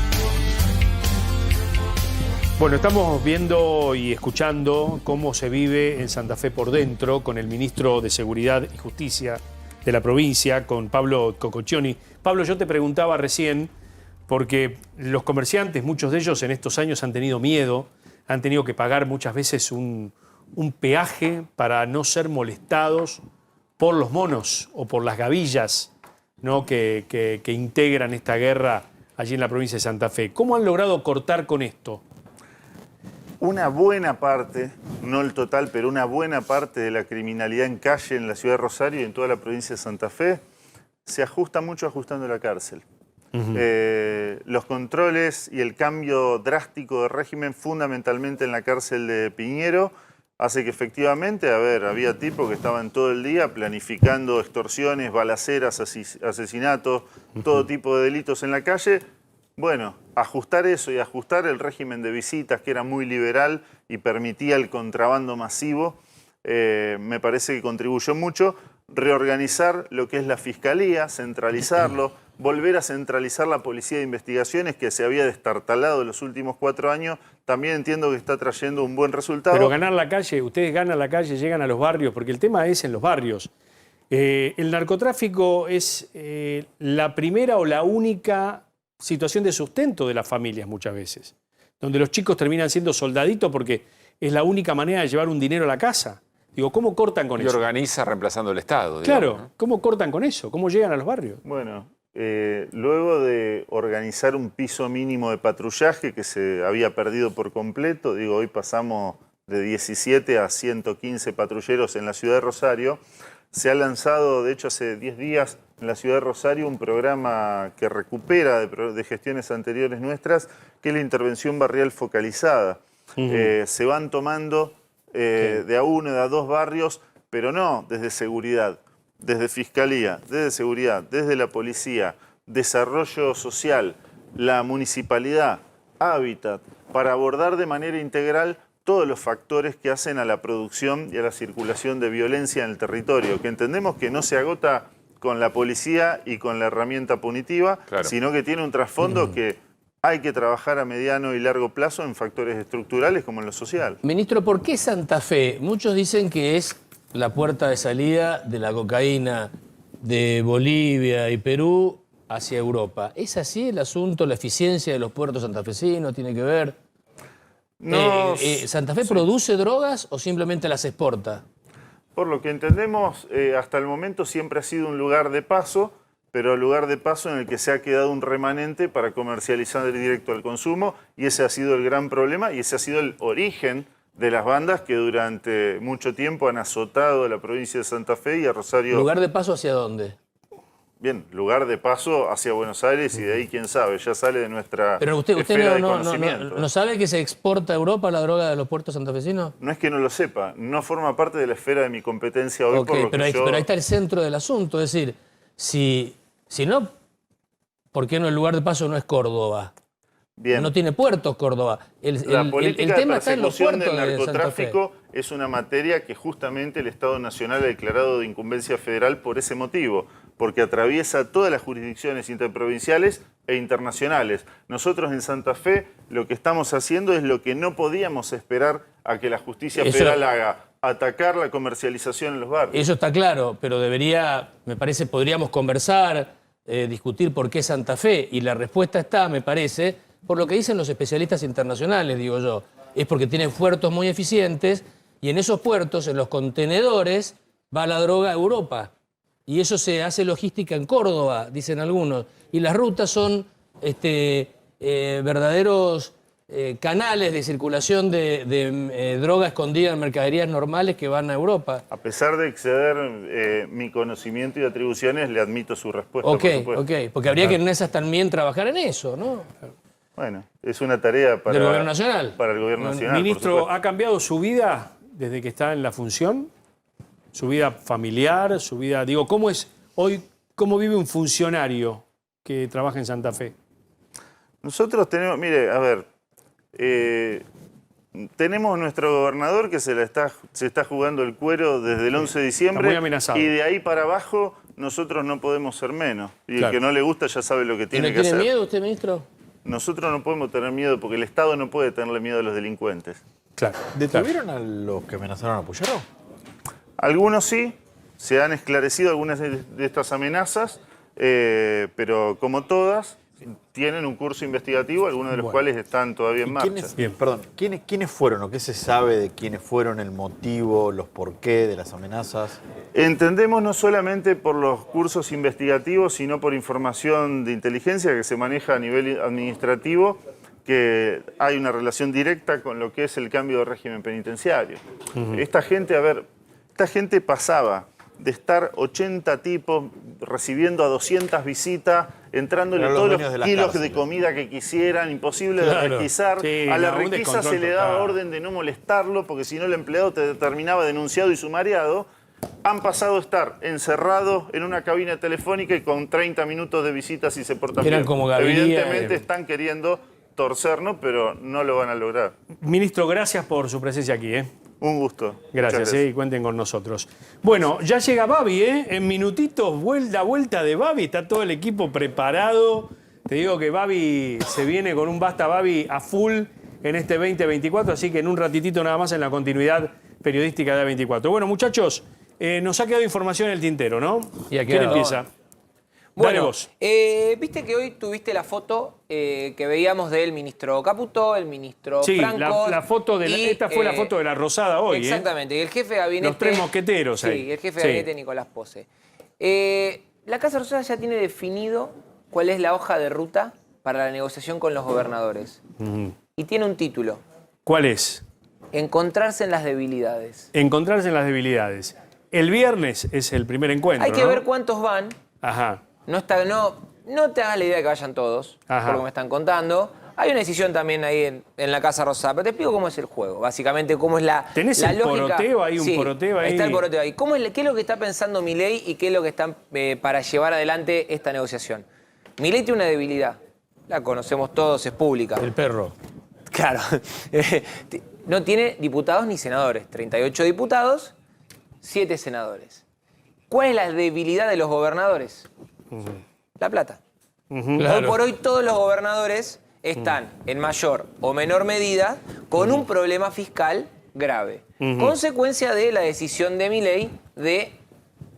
Bueno, estamos viendo y escuchando cómo se vive en Santa Fe por dentro con el ministro de Seguridad y Justicia de la provincia, con Pablo Cococcioni. Pablo, yo te preguntaba recién, porque los comerciantes, muchos de ellos en estos años han tenido miedo, han tenido que pagar muchas veces un peaje para no ser molestados por los monos o por las gavillas, ¿no? que integran esta guerra allí en la provincia de Santa Fe. ¿Cómo han logrado cortar con esto? Una buena parte, no el total, pero una buena parte de la criminalidad en calle en la ciudad de Rosario y en toda la provincia de Santa Fe se ajusta mucho ajustando la cárcel. Los controles y el cambio drástico de régimen, fundamentalmente en la cárcel de Piñero, hace que efectivamente, había tipos que estaban todo el día planificando extorsiones, balaceras, asesinatos, todo tipo de delitos en la calle. Bueno, ajustar eso y ajustar el régimen de visitas, que era muy liberal y permitía el contrabando masivo, me parece que contribuyó mucho. Reorganizar lo que es la fiscalía, centralizarlo, volver a centralizar la policía de investigaciones que se había destartalado en los últimos 4 años, también entiendo que está trayendo un buen resultado. Pero ganar la calle, ustedes ganan la calle, llegan a los barrios, porque el tema es en los barrios. El narcotráfico es la primera o la única situación de sustento de las familias muchas veces, donde los chicos terminan siendo soldaditos porque es la única manera de llevar un dinero a la casa. Digo, ¿cómo cortan con eso? Y organiza reemplazando el Estado. Claro, digamos, ¿no? ¿Cómo cortan con eso? ¿Cómo llegan a los barrios? Bueno, luego de organizar un piso mínimo de patrullaje que se había perdido por completo, hoy pasamos de 17 a 115 patrulleros en la ciudad de Rosario, se ha lanzado, de hecho hace 10 días, en la ciudad de Rosario un programa que recupera de gestiones anteriores nuestras, que es la intervención barrial focalizada. Se van tomando de a uno, de a 2 barrios, pero no desde seguridad, desde fiscalía, desde seguridad, desde la policía, desarrollo social, la municipalidad, hábitat, para abordar de manera integral todos los factores que hacen a la producción y a la circulación de violencia en el territorio, que entendemos que no se agota con la policía y con la herramienta punitiva, sino que tiene un trasfondo que hay que trabajar a mediano y largo plazo en factores estructurales como en lo social. Ministro, ¿por qué Santa Fe? Muchos dicen que es la puerta de salida de la cocaína de Bolivia y Perú hacia Europa. ¿Es así el asunto? ¿La eficiencia de los puertos santafesinos tiene que ver? No, ¿Santa Fe produce drogas o simplemente las exporta? Por lo que entendemos, hasta el momento siempre ha sido un lugar de paso, pero lugar de paso en el que se ha quedado un remanente para comercializar directo al consumo, y ese ha sido el gran problema y ese ha sido el origen de las bandas que durante mucho tiempo han azotado a la provincia de Santa Fe y a Rosario. ¿Lugar de paso hacia dónde? Bien, lugar de paso hacia Buenos Aires y de ahí, quién sabe, ya sale de nuestra Pero usted esfera de no conocimiento. ¿no sabe que se exporta a Europa la droga de los puertos santafesinos? No es que no lo sepa, no forma parte de la esfera de mi competencia hoy, por lo pero que pero ahí está el centro del asunto. Es decir, si no, ¿por qué no el lugar de paso no es Córdoba? Bien. No tiene puertos Córdoba. La política el tema de está en los persecución puertos del de Santa Fe. narcotráfico es una materia que justamente el Estado Nacional ha declarado de incumbencia federal por ese motivo, porque atraviesa todas las jurisdicciones interprovinciales e internacionales. Nosotros en Santa Fe lo que estamos haciendo es lo que no podíamos esperar a que la justicia federal haga, atacar la comercialización en los barrios. Eso está claro, pero me parece, podríamos conversar, discutir por qué Santa Fe, y la respuesta está, me parece, por lo que dicen los especialistas internacionales, digo yo. Es porque tienen puertos muy eficientes y en esos puertos, en los contenedores, va la droga a Europa. Y eso se hace logística en Córdoba, dicen algunos. Y las rutas son verdaderos canales de circulación de droga escondida en mercaderías normales que van a Europa. A pesar de exceder mi conocimiento y atribuciones, le admito su respuesta, Ok, por supuesto. ok, porque habría que en esas también trabajar en eso, ¿no? Bueno, es una tarea para, ¿Del Gobierno Nacional? Para el Gobierno Nacional, Ministro, por supuesto. ¿ha cambiado su vida desde que está en la función? ¿Su vida familiar? ¿Su vida, digo, cómo es hoy, cómo vive un funcionario que trabaja en Santa Fe? Nosotros tenemos, mire, a ver, tenemos nuestro gobernador que se está jugando el cuero desde el 11 de diciembre. Está muy amenazado. Y de ahí para abajo nosotros no podemos ser menos. Y Claro. el que no le gusta ya sabe lo que tiene que hacer. ¿Tiene miedo usted, ministro? Nosotros no podemos tener miedo porque el Estado no puede tenerle miedo a los delincuentes. Claro. ¿Detuvieron a los que amenazaron a Puyaro? Algunos sí, se han esclarecido algunas de estas amenazas, pero como todas, tienen un curso investigativo, algunos de los cuales están todavía en marcha. ¿Quiénes fueron o qué se sabe de quiénes fueron, el motivo, los porqué de las amenazas? Entendemos no solamente por los cursos investigativos, sino por información de inteligencia que se maneja a nivel administrativo, que hay una relación directa con lo que es el cambio de régimen penitenciario. Esta gente pasaba de estar 80 tipos recibiendo a 200 visitas, entrándole todos los kilos de comida que quisieran, imposible de requisar. Sí, a la un requisa descontrol se le daba total. orden de no molestarlo, porque si no el empleado te terminaba denunciado y sumariado. Han pasado a estar encerrados en una cabina telefónica y con 30 minutos de visitas y se portan Eran bien. como Gaviria, Evidentemente están queriendo torcernos, pero no lo van a lograr. Ministro, gracias por su presencia aquí. Un gusto. Gracias, y cuenten con nosotros. Bueno, ya llega Babi, en minutitos, vuelta de Babi, está todo el equipo preparado. Te digo que Babi se viene con un Basta Babi a full en este 2024, así que en un ratitito nada más en la continuidad periodística de A24. Bueno, muchachos, nos ha quedado información en el tintero, ¿no? ¿Quién empieza? Dale Bueno, vos. viste que hoy tuviste la foto que veíamos del ministro Caputo, el ministro Sí, Franco. la foto esta fue la foto de la Rosada hoy. Exactamente, y el jefe de gabinete. Los tres mosqueteros ahí. Sí, el jefe de gabinete Nicolás Pose. La Casa Rosada ya tiene definido cuál es la hoja de ruta para la negociación con los gobernadores. Y tiene un título: ¿Cuál es? Encontrarse en las debilidades. Encontrarse en las debilidades. El viernes es el primer encuentro, Hay que ¿no? ver cuántos van. Ajá. No te hagas la idea de que vayan todos, Ajá. por lo que me están contando. Hay una decisión también ahí en la Casa Rosada, pero te explico cómo es el juego. Básicamente, cómo es la ¿Tenés la el lógica. poroteo ahí, un Sí, poroteo ahí? Está el poroteo ahí. ¿Qué es lo que está pensando Milei y qué es lo que están para llevar adelante esta negociación? Milei tiene una debilidad. La conocemos todos, es pública. El perro. Claro. No tiene diputados ni senadores. 38 diputados, 7 senadores. ¿Cuál es la debilidad de los gobernadores? La plata. Hoy por hoy todos los gobernadores están en mayor o menor medida con un problema fiscal grave. Consecuencia de la decisión de Milei de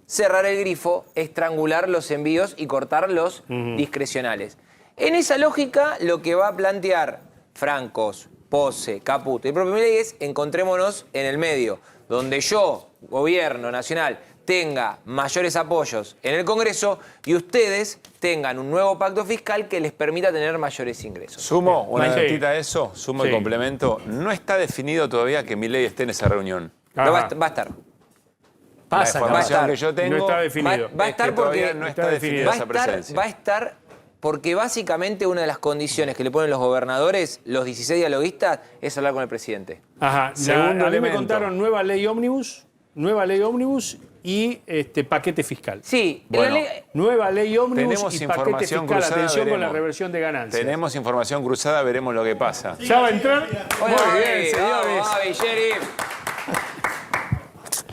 cerrar el grifo, estrangular los envíos y cortar los discrecionales. En esa lógica, lo que va a plantear Francos, Pose, Caputo y el propio Milei es encontrémonos en el medio, donde yo gobierno nacional tenga mayores apoyos en el Congreso y ustedes tengan un nuevo pacto fiscal que les permita tener mayores ingresos. Sumo una datita a eso, sumo el complemento. No está definido todavía que Milei esté en esa reunión. No, va a estar. La información que yo tengo no está definido. Va a estar porque no está definida esa presencia. Va a estar porque básicamente una de las condiciones que le ponen los gobernadores, los 16 dialoguistas, es hablar con el presidente. Ajá. Segundo a mí me elemento. contaron nueva ley ómnibus y paquete fiscal. Sí, Bueno, nueva ley ómnibus tenemos y paquete información fiscal. cruzada, Atención con la veremos. reversión de ganancias. Tenemos información cruzada, veremos lo que pasa. ¿Ya va a entrar? Muy bien, señores.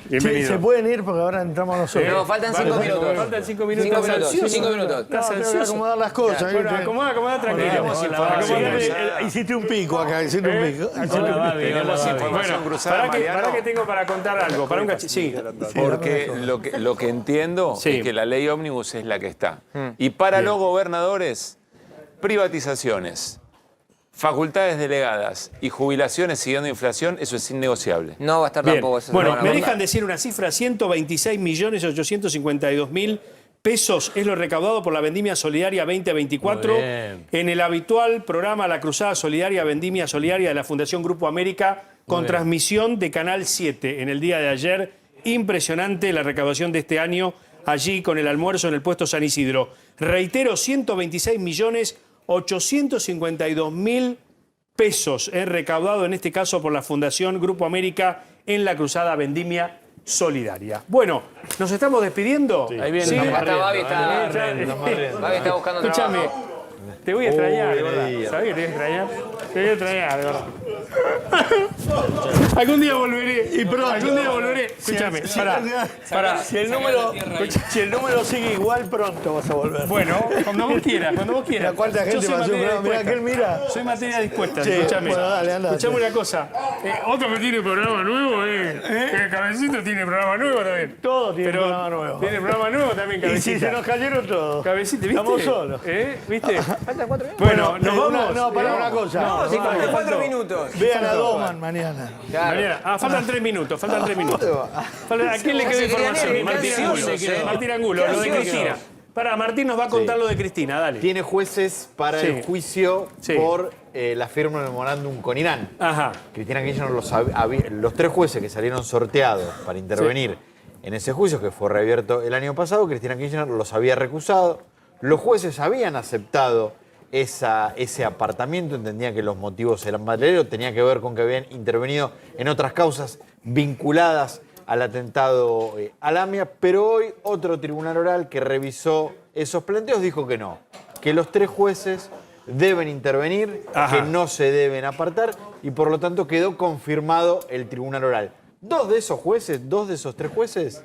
Bienvenido. Se pueden ir porque ahora entramos nosotros. No, faltan 5 minutos. Faltan 5 minutos. 5 minutos. 5 minutos. No, tengo que acomodar las cosas. Bueno, acomoda, tranquilo. Hiciste un pico acá, hiciste un pico. Tenemos información cruzada, Para Mariano. que tengo para contar algo. Para un cachito. Sí. Porque lo que entiendo Sí. es que la ley ómnibus es la que está. Y para los gobernadores, privatizaciones, facultades delegadas y jubilaciones siguiendo inflación, eso es innegociable. No va a estar Bien. tampoco eso. Bueno, no, me no. dejan decir una cifra, 126.852.000 pesos es lo recaudado por la Vendimia Solidaria 2024 en el habitual programa La Cruzada Solidaria, Vendimia Solidaria de la Fundación Grupo América, con transmisión de Canal 7 en el día de ayer. Impresionante la recaudación de este año allí con el almuerzo en el puesto San Isidro. Reitero, 126.852.000 pesos recaudado en este caso por la Fundación Grupo América en la Cruzada Vendimia Solidaria. Bueno, nos estamos despidiendo. Ahí viene. ¿Sí? Babi está buscando Escúchame, trabajo. te voy a extrañar, de verdad. ¿Sabés que te voy a extrañar? Te voy a extrañar, de verdad. Algún día volveré. Y pronto. Algún día volveré. Escúchame, pará. Si el número sigue igual, pronto vas a volver. Bueno, cuando vos quieras, Mira cuánta gente soy pasó, materia mira dispuesta. aquel mira. Soy materia dispuesta, Sí, escúchame. bueno, dale, anda. Escuchame una cosa. Otro que tiene programa nuevo, el Cabecito tiene programa nuevo también. Todos tienen Pero programa nuevo. Tiene programa nuevo también, Y Cabecita. si se nos cayeron todos. Cabecita, ¿viste? Estamos solos. ¿Viste? Faltan 4 minutos. Bueno, nos vamos. No, para una cosa. No, sí, faltan 4 minutos. Vean a Doman mañana. Mañana. Faltan 3 minutos, faltan 3 minutos. ¿A quién le quedó información? Martín Angulo, lo de Cristina. Martín nos va a contar lo de Cristina, dale. Tiene jueces para Sí. el juicio Sí. por la firma del memorándum con Irán. Ajá. Cristina Kirchner, los 3 jueces que salieron sorteados para intervenir en ese juicio, que fue reabierto el año pasado, Cristina Kirchner los había recusado. Los jueces habían aceptado ese apartamiento, entendía que los motivos eran materiales, tenía que ver con que habían intervenido en otras causas vinculadas al atentado al AMIA, pero hoy otro tribunal oral que revisó esos planteos dijo que no, que los 3 jueces deben intervenir, Ajá. que no se deben apartar y por lo tanto quedó confirmado el tribunal oral. 2 de esos 3 jueces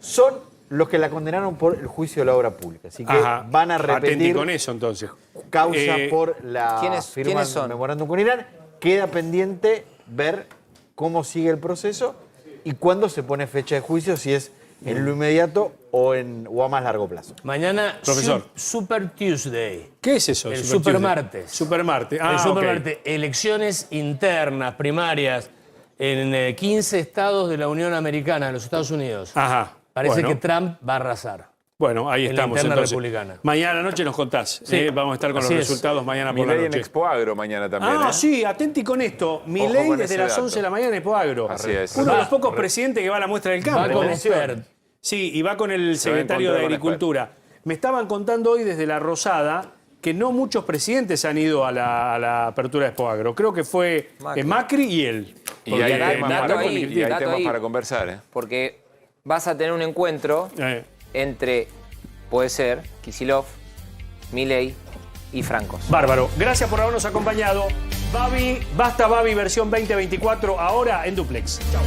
son los que la condenaron por el juicio de la obra pública. Así que Ajá. van a Atenti repetir con eso, entonces. causa por la ¿quiénes firma son? del memorándum con Irán. Queda pendiente ver cómo sigue el proceso y cuándo se pone fecha de juicio, si es en lo inmediato o a más largo plazo. Mañana, Profesor. Super Tuesday. ¿Qué es eso? El Super Supermartes. Supermartes. El Supermartes. Elecciones internas, primarias, en 15 estados de la Unión Americana, de los Estados Unidos. Ajá. Parece Bueno. que Trump va a arrasar. Bueno, ahí en la estamos interna entonces. republicana. Mañana a la noche nos contás. Sí. Vamos a estar con los Así es. resultados mañana por la Milei en noche. Expo Agro mañana también. Sí, atenti con esto. Milei con desde ese las dato. 11 de la mañana en Expo Agro. Así es. Uno de los pocos presidentes que va a la muestra del campo. Va con expert. Sí, y va con el Se va a secretario de encontrar con Agricultura. Me estaban contando hoy desde La Rosada que no muchos presidentes han ido a la apertura de Expo Agro. Creo que fue Macri y él. Y Porque hay dato temas ahí. para conversar. Porque vas a tener un encuentro entre, puede ser, Kicillof, Milei y Francos. Bárbaro. Gracias por habernos acompañado. Basta Babi versión 2024 ahora en Duplex. Chao.